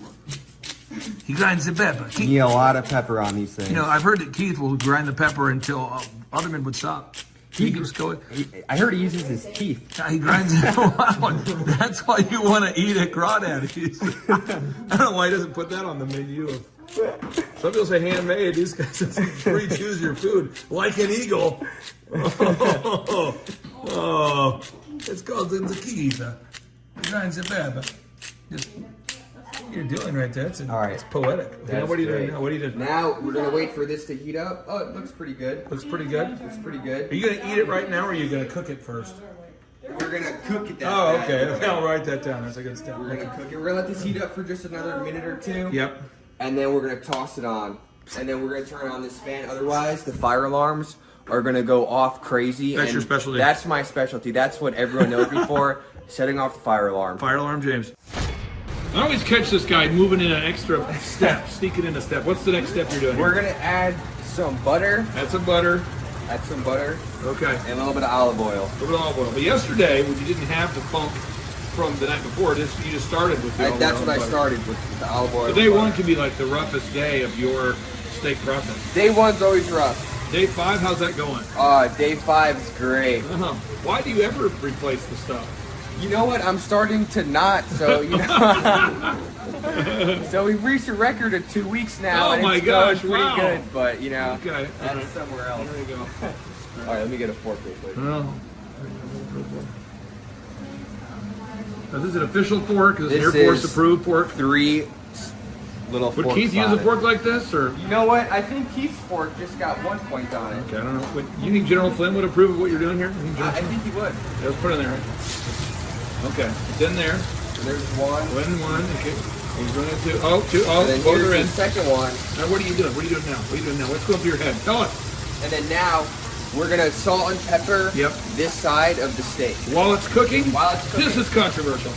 He grinds the pepper. You need a lot of pepper on these things. I've heard that Keith will grind the pepper until other men would stop. He keeps going. I heard he uses his teeth. He grinds it. That's why you want to eat at Crawdaddy's. I don't know why he doesn't put that on the menu. Some people say handmade. These guys say free choose your food. Like an eagle. Oh. It's called the Keith. He grinds the pepper. Just... You're doing right there. All right. It's poetic. Okay, what are you doing now? What are you doing? Now we're gonna wait for this to heat up. Oh, it looks pretty good. Looks pretty good? Looks pretty good. Are you gonna eat it right now or are you gonna cook it first? We're we're gonna cook it. Okay, I'll write that down. That's a good step. We're gonna cook it. We're gonna let this heat up for just another minute or two. Yep. And then we're gonna toss it on. And then we're gonna turn on this fan. Otherwise, the fire alarms are gonna go off crazy. That's and your specialty. That's my specialty. That's what everyone knows me for. Setting off the fire alarm. Fire alarm, James. I always catch this guy moving in an extra step, sneaking in a step. What's the next step you're doing? We're gonna add some butter. Add some butter. Add some butter. Okay. And a little bit of olive oil. A little bit of olive oil. But yesterday, when you didn't have the funk from the night before, you just started with the olive oil. That's what I started with the olive oil. So day one can be like the roughest day of your steak process. Day one's always rough. Day 5, how's that going? Day 5 is great. Why do you ever replace the stuff? You know what? I'm starting to not. So you know. So we've reached a record of 2 weeks now. Oh and my it's gosh! going pretty Wow. good, but you know, Okay. that's somewhere else. There you go. All right, let me get a fork real quick. Now, this is an official fork. This is an Air Force approved fork. 3 little Would forks Keith use on a it. fork like this, or? You know what? I think Keith's fork just got 1 point on it. Okay, I don't know. You think General Flynn would approve of what you're doing here? I think he would. Yeah, let's put it in there. Right? Okay, it's in there. There's one. One. Okay. He's running two. Oh, two. Oh, And then both here's are in. the second one. Now, what are you doing? What are you doing now? What are you doing now? What's going through your head? Tell us. And then now we're gonna salt and pepper Yep. this side of the steak. While it's cooking. While it's cooking. This is controversial.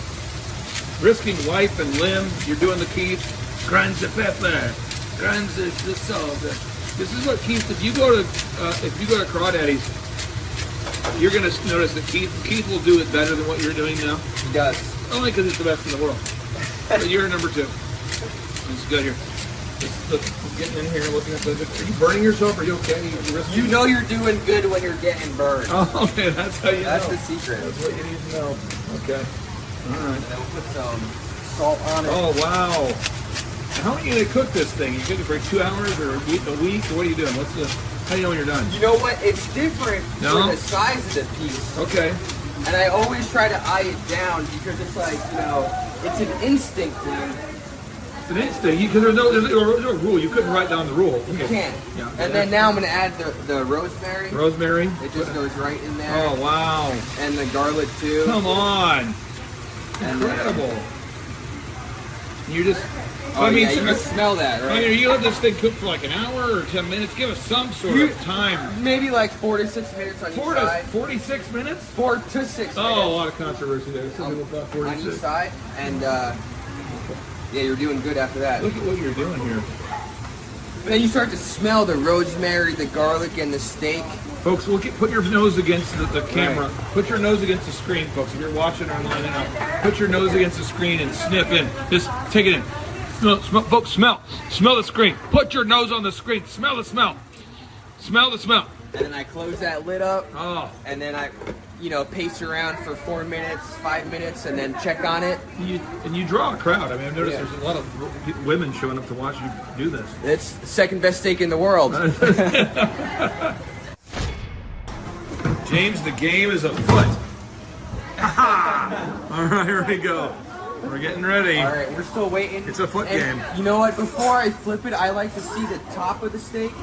Risking life and limb. You're doing the Keith. Grinds the pepper. Grinds the salt. This is what Keith. If you go to Crawdaddy's, you're gonna notice that Keith will do it better than what you're doing now. He does. Only because it's the best in the world. But you're number 2. It's good here. Just getting in here, looking at the. Are you burning yourself? Are you okay? You know you're doing good when you're getting burned. Oh, okay, that's how you That's know. the secret. That's what you need to know. Okay. All right. And then we'll put some salt on it. Oh, wow. How are you going to cook this thing? You cook it for 2 hours or a week? Or what are you doing? How do you know when you're done? You know what? It's different No? for the size of the piece. Okay. And I always try to eye it down because it's like, you know, it's an instinct thing. It's an instinct. Because there's no rule. You couldn't write down the rule. You Okay. can't. Yeah. And then now I'm going to add the rosemary. Rosemary. It just goes right in there. Oh, wow. And the garlic too. Come on. And Incredible. You just. Oh, yeah, you can smell that, right? I mean, you let this thing cook for like an hour or 10 minutes. Give us some sort of time. Maybe like 4 to 6 minutes on each side. 46 minutes? 4 to 6 minutes. Oh, a lot of controversy there. Some people thought on each 46. side. And yeah, you're doing good after that. Look at what you're doing here. Then you start to smell the rosemary, the garlic, and the steak. Folks, put your nose against the camera. Right. Put your nose against the screen, folks. If you're watching online, put your nose against the screen and sniff in. Just take it in. Smell, folks, smell the screen. Put your nose on the screen. Smell the smell. Smell the smell. And then I close that lid up. Oh. And then I, pace around for 4 minutes, 5 minutes, and then check on it. You draw a crowd. I mean, I've noticed there's a lot of women showing up to watch you do this. It's the second best steak in the world. James, the game is afoot. All right, here we go. We're getting ready. All right, we're still waiting. It's a foot game. You know what? Before I flip it, I like to see the top of the steak.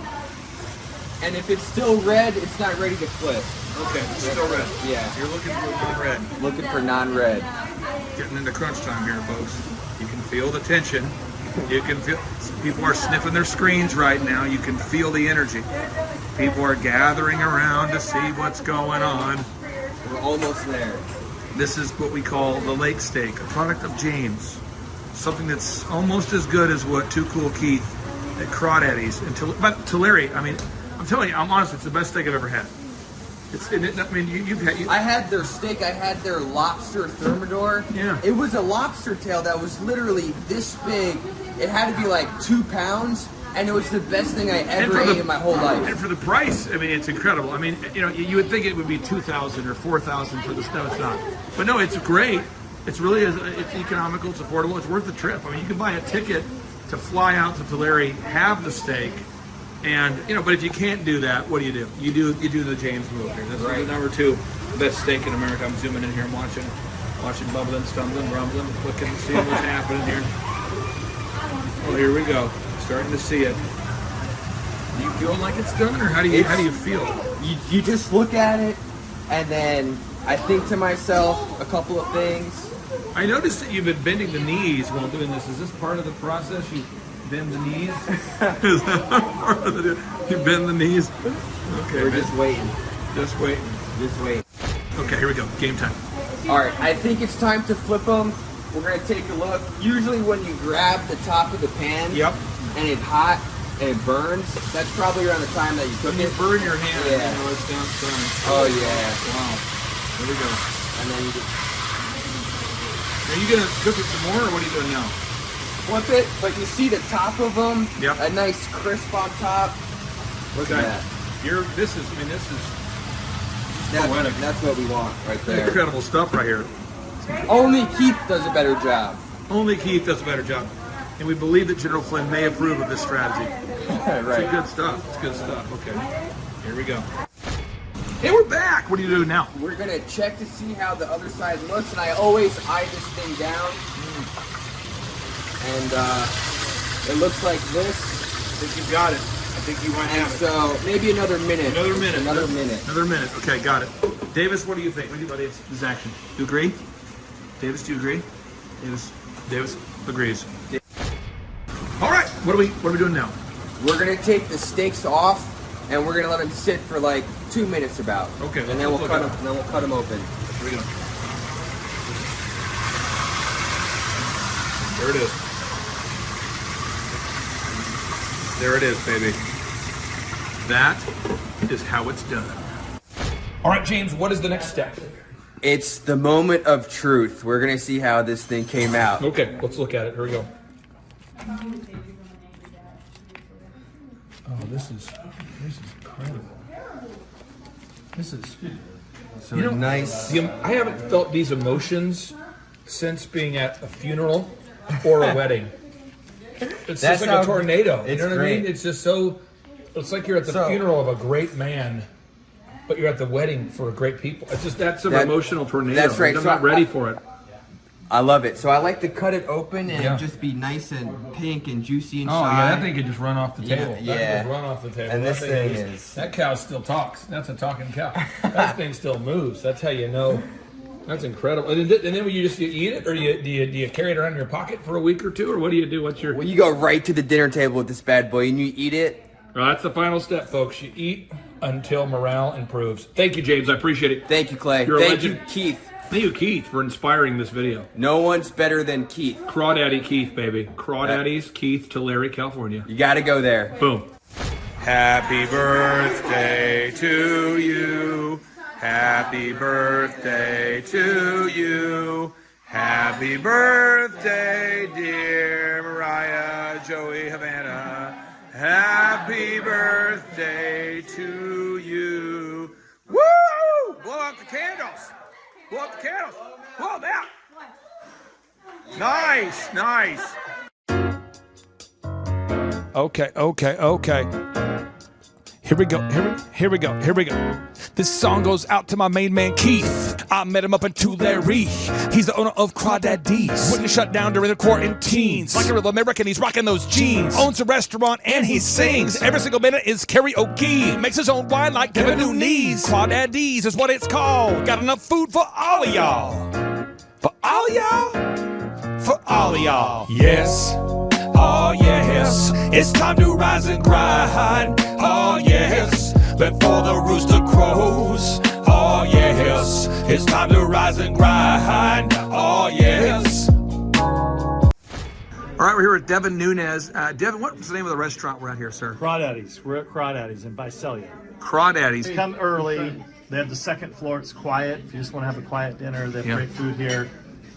And if it's still red, it's not ready to flip. Okay, still red. Yeah. You're looking for non-red. Looking for non-red. Getting into crunch time here, folks. You can feel the tension. You can feel people are sniffing their screens right now. You can feel the energy. People are gathering around to see what's going on. We're almost there. This is what we call the lake steak, a product of James. Something that's almost as good as what Too Cool Keith at Crawdaddy's. But Tulare, I mean, I'm telling you, I'm honest, it's the best steak I've ever had. I had their steak, I had their lobster thermidor. Yeah. It was a lobster tail that was literally this big. It had to be like 2 pounds. And it was the best thing I ever ate in my whole life. And for the price, I mean, it's incredible. I mean, you would think it would be $2,000 or $4,000 for this. No, it's not. But no, it's great. It's really, it's economical, it's affordable, it's worth the trip. I mean, you can buy a ticket to fly out to Tulare, have the steak, and but if you can't do that, what do? You do the James move here. This is the number 2 best steak in America. I'm zooming in here, I'm watching bubbling, stumbling, rumbling, looking to see what's happening here. Oh, here we go. Starting to see it. Do you feel like it's done, or how do you feel? You just look at it, and then I think to myself a couple of things. I noticed that you've been bending the knees while doing this. Is this part of the process? You bend the knees? Is that part of the you bend the knees? Okay. We're just waiting. Just waiting. Just waiting. Okay, here we go. Game time. All right, I think it's time to flip them. We're gonna take a look. Usually when you grab the top of the pan and it's hot and it burns, that's probably around the time that you cook it. Burn your hand. Yeah. You know, it's done. Oh yeah. Wow. Here we go. And then you just Are you gonna cook it some more, or what are you doing now? flip it, but you see the top of them, Yep. a nice crisp on top. Look at that. This is That's what we want right there. incredible stuff right here. Only Keith does a better job. Only Keith does a better job. And we believe that General Flynn may approve of this strategy. Right. It's good stuff. It's good stuff. Okay. Here we go. Hey, we're back. What do you do now? We're gonna check to see how the other side looks, and I always eye this thing down. And it looks like this. I think you got it. I think you might have it. So maybe another minute. Another minute. Another minute. Another minute. Okay, got it. Davis, what do you think? What do you think about this action? Do you agree? Davis, do you agree? Davis agrees. All right. What are we doing now? We're gonna take the steaks off, and we're gonna let them sit for like 2 minutes about. Okay. And then we'll cut them. Then we'll cut them open. Here we go. There it is. There it is, baby. That is how it's done. All right, James, what is the next step? It's the moment of truth. We're gonna see how this thing came out. Okay, let's look at it. Here we go. Oh, this is incredible. This is So nice. I haven't felt these emotions since being at a funeral or a wedding. It's That's just like how- a tornado. You it's know what I mean? great. It's just so. It's like you're at the funeral of a great man, but you're at the wedding for great people. It's just that's an emotional tornado. That's right. I'm So not ready for it. I love it. So I like to cut it open and Yeah. just be nice and pink and juicy Oh inside. yeah, that thing could just run off the table. That yeah. could just run off the table. And That this thing is- is- that cow still talks. That's a talking cow. That thing still moves. That's how you know. That's incredible. And then you eat it, or do you carry it around in your pocket for a week or two, or what do you do? What's your? Well, you go right to the dinner table with this bad boy and you eat it. Well, that's the final step, folks. You eat until morale improves. Thank you, James. I appreciate it. Thank you, Clay. You're a Thank you, legend. Keith. Thank you, Keith, for inspiring this video. No one's better than Keith. Crawdaddy Keith, baby. Crawdaddy's Keith, Tulare, California. You got to go there. Boom. Happy birthday to you. Happy birthday to you. Happy birthday, dear Mariah Joey Havana. Happy birthday to you. Woo! Blow out the candles. Blow out the candles. Blow them out. Nice, nice. Okay. Here we go. This song goes out to my main man Keith. I met him up in Tulare. He's the owner of Crawdaddy's. Wouldn't shut down during the quarantines. Like a real American, he's rocking those jeans. Owns a restaurant and he sings. Every single minute is karaoke. Makes his own wine like Devin Nunes. Crawdaddy's is what it's called. Got enough food for all of y'all. For all of y'all? For all of y'all. Yes. Oh yes, it's time to rise and grind. Oh yes, before the rooster crows. Oh yes, it's time to rise and grind. Oh yes. All right, we're here with Devin Nunes. Devin, what's the name of the restaurant we're at here, sir? Crawdaddy's. We're at Crawdaddy's in Visalia. Crawdaddy's. Come early. They have the second floor. It's quiet. If you just want to have a quiet dinner, they have great food here.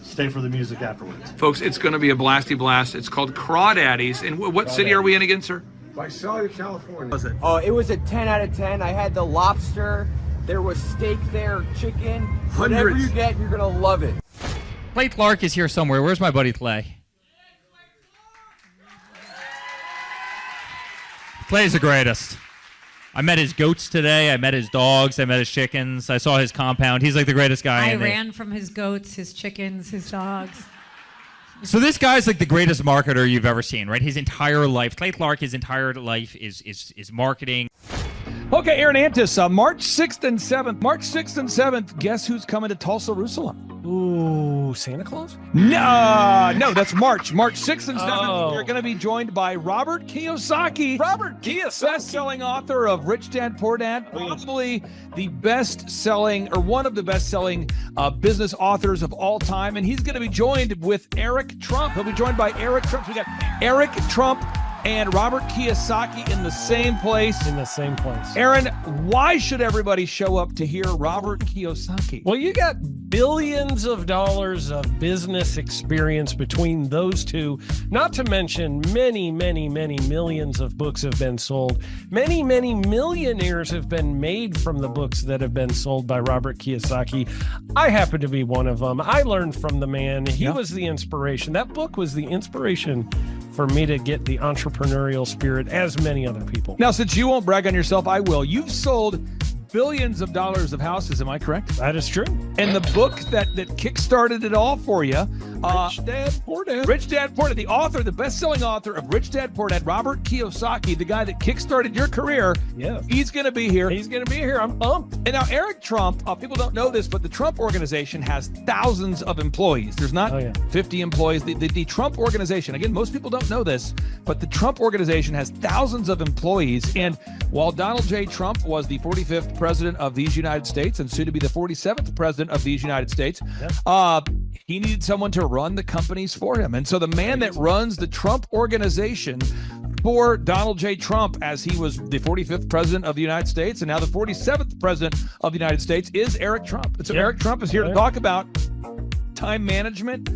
Stay for the music afterwards. Folks, it's going to be a blasty blast. It's called Crawdaddy's. And what city are we in again, sir? Visalia, California. Was it? Oh, it was a 10 out of 10. I had the lobster. There was steak there, chicken. Whatever Hundreds. you get, you're going to love it. Clay Clark is here somewhere. Where's my buddy Clay? Clay's the greatest. I met his goats today. I met his dogs. I met his chickens. I saw his compound. He's like the greatest guy. I ran from his goats, his chickens, his dogs. So this guy's like the greatest marketer you've ever seen, right? His entire life, Clay Clark, his entire life is marketing. Okay, Aaron Antis, March 6th and 7th. March 6th and 7th, guess who's coming to Tulsa, Jerusalem? Ooh, Santa Claus? No, that's March. March 6th and 7th, Oh. we're going to be joined by Robert Kiyosaki. Robert Kiyosaki. Best-selling author of Rich Dad, Poor Dad. Probably the best-selling, or one of the best-selling business authors of all time. And he's going to be joined with Eric Trump. He'll be joined by Eric Trump. So we got Eric Trump and Robert Kiyosaki in the same place. Aaron, why should everybody show up to hear Robert Kiyosaki? Well, you got billions of dollars of business experience between those two, not to mention many, many, many millions of books have been sold. Many, many millionaires have been made from the books that have been sold by Robert Kiyosaki. I happen to be one of them. I learned from the man. He was the inspiration. That book was the inspiration for me to get the entrepreneurial spirit, as many other people. Now, since you won't brag on yourself, I will. You've sold billions of dollars of houses, am I correct? That is true. And the book that kickstarted it all for you, Rich Dad, Poor Dad. Rich Dad, Poor Dad, the author, the best-selling author of Rich Dad, Poor Dad, Robert Kiyosaki, the guy that kickstarted your career. Yeah. He's going to be here. I'm pumped. And now Eric Trump, people don't know this, but the Trump organization has thousands of employees. There's not 50 employees. The Trump organization, again, most people don't know this, but the Trump organization has thousands of employees. And while Donald J. Trump was the 45th president of these United States and soon to be the 47th president of these United States, he needed someone to run the companies for him. And so the man that runs the Trump organization for Donald J. Trump, as he was the 45th president of the United States and now the 47th president of the United States, is Eric Trump. And so Eric Trump is here to talk about time management,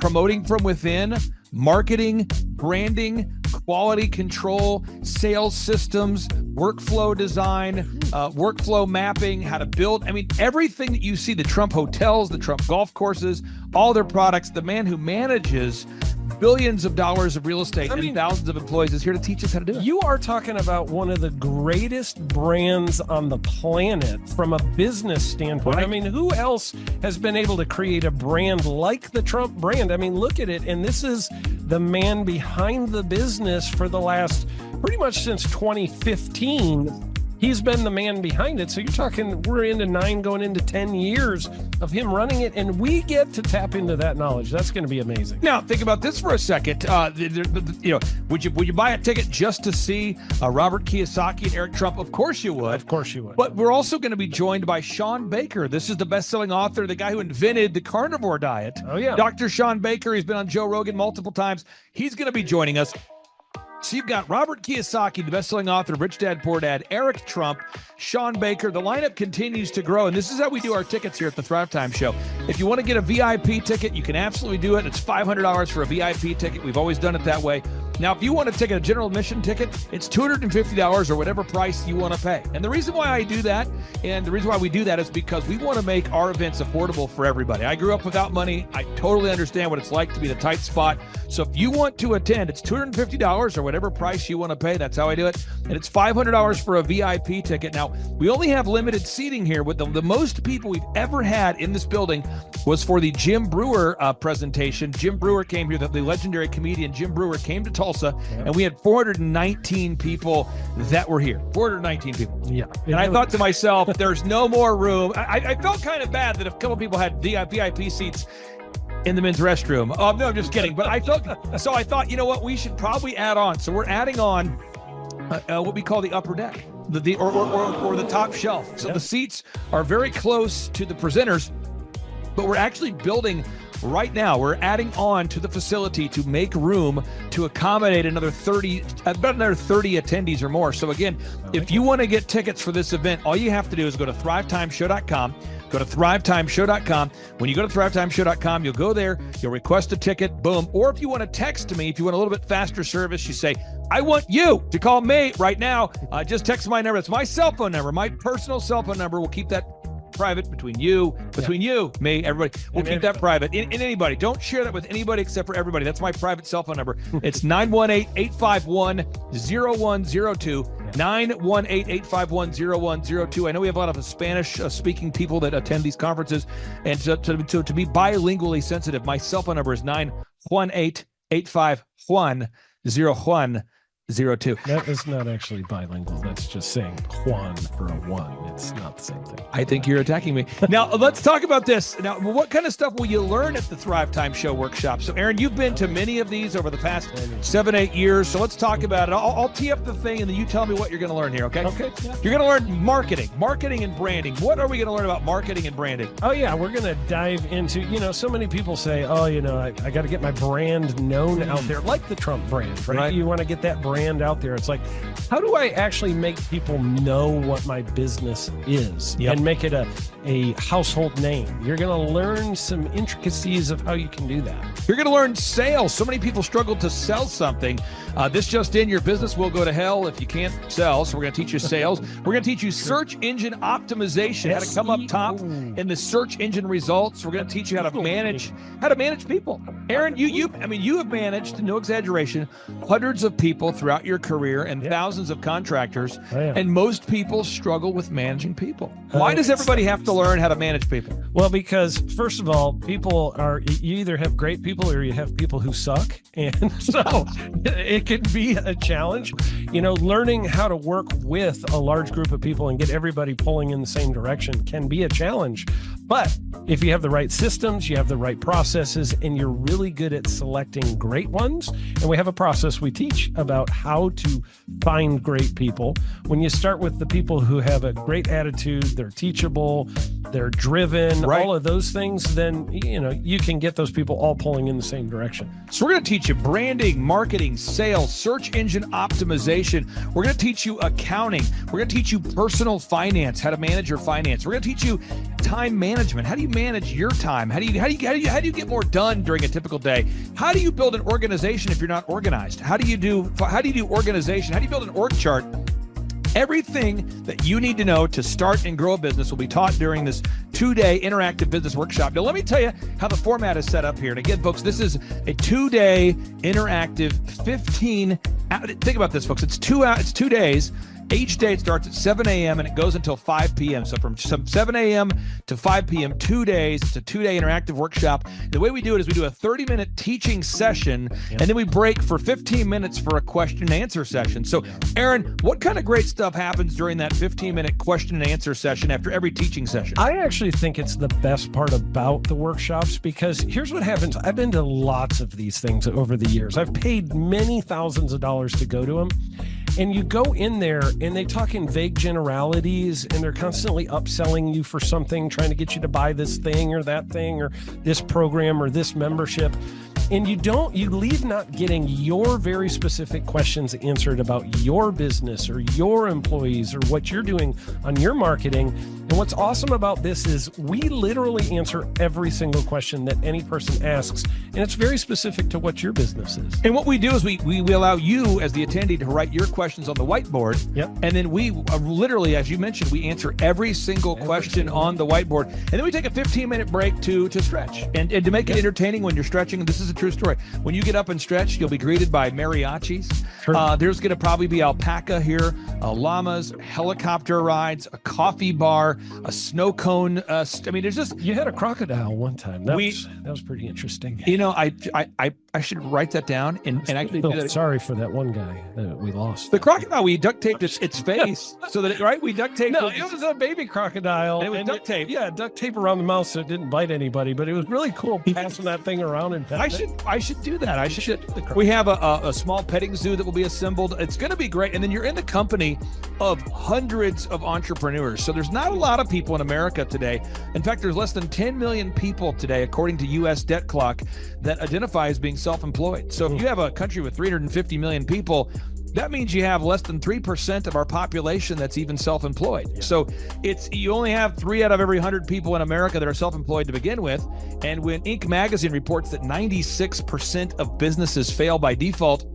promoting from within, marketing, branding, quality control, sales systems, workflow design, workflow mapping, how to build. I mean, everything that you see, the Trump hotels, the Trump golf courses, all their products, the man who manages billions of dollars of real estate and thousands of employees is here to teach us how to do it. You are talking about one of the greatest brands on the planet from a business standpoint. Right. I mean, who else has been able to create a brand like the Trump brand? I mean, look at it. And this is the man behind the business for the last pretty much since 2015. He's been the man behind it. So you're talking, we're into 9 going into 10 years of him running it, and we get to tap into that knowledge. That's going to be amazing. Now, think about this for a second. Would you buy a ticket just to see Robert Kiyosaki and Eric Trump? Of course you would. Of course you would. But we're also going to be joined by Sean Baker. This is the best-selling author, the guy who invented the carnivore diet. Oh, yeah. Dr. Sean Baker. He's been on Joe Rogan multiple times. He's going to be joining us. So you've got Robert Kiyosaki, the best-selling author of Rich Dad, Poor Dad, Eric Trump, Sean Baker. The lineup continues to grow, and this is how we do our tickets here at the Thrivetime Show. If you want to get a VIP ticket, you can absolutely do it. It's $500 for a VIP ticket. We've always done it that way. Now, if you want to take a general admission ticket, it's $250 or whatever price you want to pay. And the reason why I do that, and the reason why we do that is because we want to make our events affordable for everybody. I grew up without money. I totally understand what it's like to be in a tight spot. So if you want to attend, it's $250 or whatever price you want to pay. That's how I do it. And it's $500 for a VIP ticket. Now, we only have limited seating here. With the most people we've ever had in this building was for the Jim Brewer presentation. Jim Brewer came here, the legendary comedian Jim Brewer came to Tulsa, and we had 419 people that were here. 419 people. Yeah. And I thought to myself, there's no more room. I felt kind of bad that if a couple people had VIP seats in the men's restroom. No, I'm just kidding. But I thought, you know what, we should probably add on. So we're adding on what we call the upper deck, or the top shelf. So the seats are very close to the presenters, but we're actually building right now. We're adding on to the facility to make room to accommodate about another 30 attendees or more. So again, if you want to get tickets for this event, all you have to do is go to thrivetimeshow.com. Go to thrivetimeshow.com. When you go to thrivetimeshow.com, you'll go there, you'll request a ticket, boom. Or if you want to text me, if you want a little bit faster service, you say, I want you to call me right now. Just text my number. It's my cell phone number, my personal cell phone number. We'll keep that private between you, me, everybody. We'll keep that private. In anybody. Don't share that with anybody except for everybody. That's my private cell phone number. It's 918-851-0102. 918-851-0102. I know we have a lot of Spanish-speaking people that attend these conferences, and so to be bilingually sensitive, my cell phone number is 918-851-0102. 02. That is not actually bilingual. That's just saying Juan for a 1. It's not the same thing. I think you're attacking me. Now, let's talk about this. Now, what kind of stuff will you learn at the Thrivetime Show workshop? So, Aaron, you've been to many of these over the past 7-8 years. So let's talk about it. I'll tee up the thing, and then you tell me what you're going to learn here, okay? Okay. Yeah. You're going to learn marketing and branding. What are we going to learn about marketing and branding? Oh, yeah. We're going to dive into, so many people say, I got to get my brand known out there, like the Trump brand, right? You want to get that brand out there. It's like, how do I actually make people know what my business is and make it a household name? You're going to learn some intricacies of how you can do that. You're going to learn sales. So many people struggle to sell something. This just in, your business will go to hell if you can't sell. So we're going to teach you sales. We're going to teach you search engine optimization, how to come up top in the search engine results. We're going to teach you how to manage people. Aaron, you have managed, no exaggeration, hundreds of people throughout your career and thousands of contractors. And most people struggle with managing people. Why does everybody have to learn how to manage people? Well, because first of all, you either have great people or you have people who suck. And so it can be a challenge. Learning how to work with a large group of people and get everybody pulling in the same direction can be a challenge. But if you have the right systems, you have the right processes, and you're really good at selecting great ones, and we have a process we teach about how to find great people. When you start with the people who have a great attitude, they're teachable, they're driven, all of those things, then, you can get those people all pulling in the same direction. So we're going to teach you branding, marketing, sales, search engine optimization. We're going to teach you accounting. We're going to teach you personal finance, how to manage your finance. We're going to teach you time management. How do you manage your time? How do you get more done during a typical day? How do you build an organization if you're not organized? How do you do organization? How do you build an org chart? Everything that you need to know to start and grow a business will be taught during this 2-day interactive business workshop. Now, let me tell you how the format is set up here. And again, folks, this is a 2-day interactive 15. Think about this, folks. It's 2 days. Each day it starts at 7 a.m. and it goes until 5 p.m. So from 7 a.m. to 5 p.m., 2 days. It's a 2-day interactive workshop. The way we do it is we do a 30-minute teaching session, and then we break for 15 minutes for a question and answer session. So, Aaron, what kind of great stuff happens during that 15-minute question and answer session after every teaching session? I actually think it's the best part about the workshops, because here's what happens. I've been to lots of these things over the years. I've paid many thousands of dollars to go to them. And you go in there and they talk in vague generalities, and they're constantly upselling you for something, trying to get you to buy this thing or that thing or this program or this membership. And you leave not getting your very specific questions answered about your business or your employees or what you're doing on your marketing. And what's awesome about this is we literally answer every single question that any person asks, and it's very specific to what your business is. And what we do is we allow you as the attendee to write your questions on the whiteboard. Yep. And then we literally, as you mentioned, we answer every single question on the whiteboard. And then we take a 15-minute break to stretch and to make it entertaining when you're stretching. This is a true story. When you get up and stretch, you'll be greeted by mariachis. Sure. There's going to probably be alpaca here, llamas, helicopter rides, a coffee bar, a snow cone. There's just... You had a crocodile one time. That was pretty interesting. I should write that down and actually do that. Sorry for that one guy that we lost. The crocodile, we duct taped its face so that we duct taped. No, it was a baby crocodile. And it was duct tape. Yeah, duct tape around the mouth so it didn't bite anybody. But it was really cool passing that thing around and I should do that. We have a small petting zoo that will be assembled. It's going to be great. And then you're in the company of hundreds of entrepreneurs. So there's not a lot of people in America today. In fact, there's less than 10 million people today, according to U.S. Debt Clock, that identify as being self-employed. So if you have a country with 350 million people, that means you have less than 3% of our population that's even self-employed. Yeah. So you only have 3 out of every 100 people in America that are self-employed to begin with. And when Inc. magazine reports that 96% of businesses fail by default,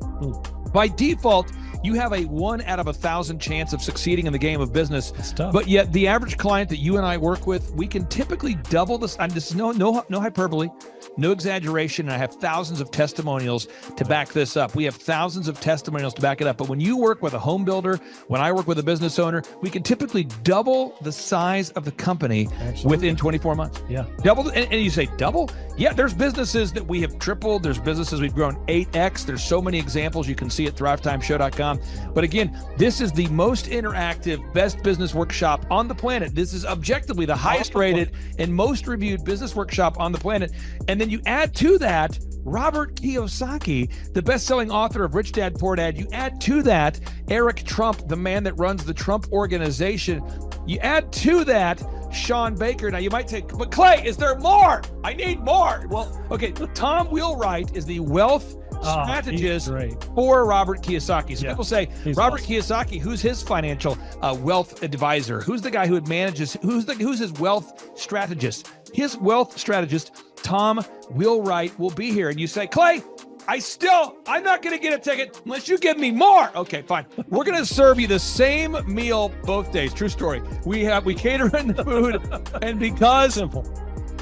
you have a 1 out of 1,000 chance of succeeding in the game of business. It's tough. But yet the average client that you and I work with, we can typically double this. And this is no hyperbole, no exaggeration. And I have thousands of testimonials to back this up. We have thousands of testimonials to back it up. But when you work with a home builder, when I work with a business owner, we can typically double the size of the company within 24 months. Yeah. Double. And you say double? Yeah, there's businesses that we have tripled. There's businesses we've grown 8x. There's so many examples you can see Kelsey at thrivetimeshow.com. But again, this is the most interactive, best business workshop on the planet. This is objectively the highest rated and most reviewed business workshop on the planet. And then you add to that Robert Kiyosaki, the best-selling author of Rich Dad, Poor Dad. You add to that Eric Trump, the man that runs the Trump Organization. You add to that Sean Baker. Now you might say, but Clay, is there more? I need more. Well, okay, Tom Wheelwright is the wealth strategist for Robert Kiyosaki. So people say, Robert Kiyosaki, who's his financial wealth advisor? Who's the guy who manages, who's his wealth strategist? His wealth strategist, Tom Wheelwright, will be here. And you say, Clay, I'm not going to get a ticket unless you give me more. Okay, fine. We're going to serve you the same meal both days. True story. We cater in the food, and because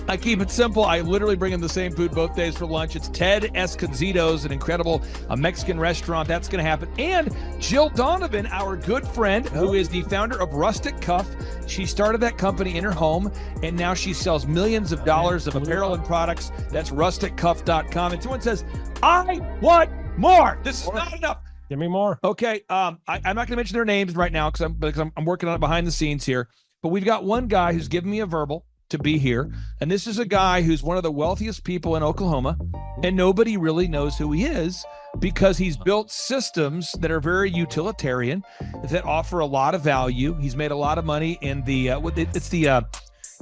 I keep it simple, I literally bring in the same food both days for lunch. It's Ted Escondido's, an incredible Mexican restaurant. That's going to happen. And Jill Donovan, our good friend, who is the founder of Rustic Cuff. She started that company in her home, and now she sells millions of dollars of apparel and products. That's rusticcuff.com. And someone says, I want more. This is not enough. Give me more. Okay. I'm not going to mention their names right now because I'm working on it behind the scenes here. But we've got one guy who's given me a verbal to be here. And this is a guy who's one of the wealthiest people in Oklahoma, and nobody really knows who he is because he's built systems that are very utilitarian, that offer a lot of value. He's made a lot of money in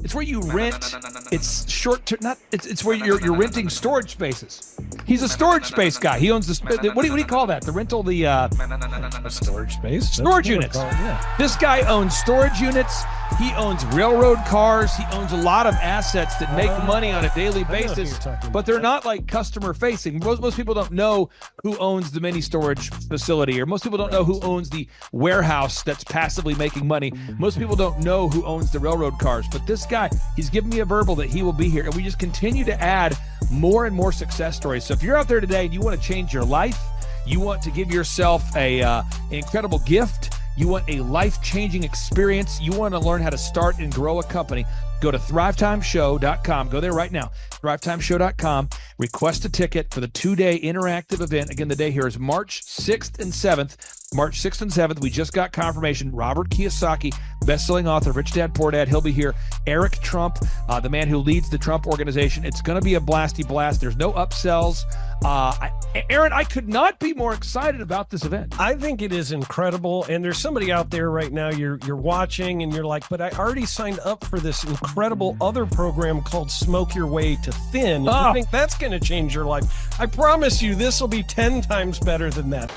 it's where you rent. It's short term. It's where you're renting storage spaces. He's a storage space guy. He owns what do you call that? The rental, storage space, storage units. This guy owns storage units. He owns railroad cars. He owns a lot of assets that make money on a daily basis, but they're not like customer facing. Most people don't know who owns the mini storage facility, or most people don't know who owns the warehouse that's passively making money. Most people don't know who owns the railroad cars, but this guy, he's given me a verbal that he will be here, and we just continue to add more and more success stories. So if you're out there today and you want to change your life, you want to give yourself an incredible gift, you want a life-changing experience, you want to learn how to start and grow a company, go to thrivetimeshow.com. Go there right now, thrivetimeshow.com. Request a ticket for the 2-day interactive event. Again, the day here is March 6th and 7th. March 6th and 7th, we just got confirmation. Robert Kiyosaki, best-selling author of Rich Dad, Poor Dad, he'll be here. Eric Trump, the man who leads the Trump Organization. It's going to be a blasty blast. There's no upsells. Aaron, I could not be more excited about this event. I think it is incredible. And there's somebody out there right now, you're watching and you're like, but I already signed up for this incredible other program called Smoke Your Way to Thin. I think that's going to change your life. I promise you, this will be 10 times better than that.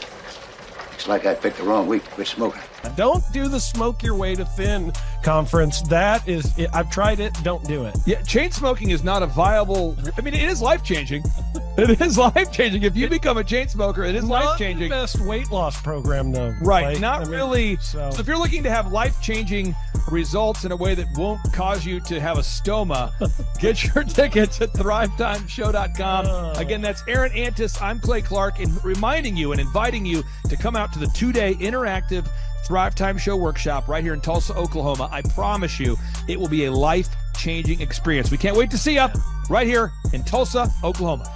Looks like I picked the wrong week to quit smoking. Don't do the Smoke Your Way to Thin conference. That is, I've tried it. Don't do it. Yeah, chain smoking is not a viable. I mean, it is life-changing. It is life-changing. If you become a chain smoker, it is life-changing. Not the best weight loss program, though. Right, really. So if you're looking to have life-changing results in a way that won't cause you to have a stoma, get your tickets at thrivetimeshow.com. Again, that's Aaron Antis. I'm Clay Clark, and reminding you and inviting you to come out to the 2-day interactive Thrive Time Show workshop right here in Tulsa, Oklahoma. I promise you, it will be a life-changing experience. We can't wait to see you right here in Tulsa, Oklahoma.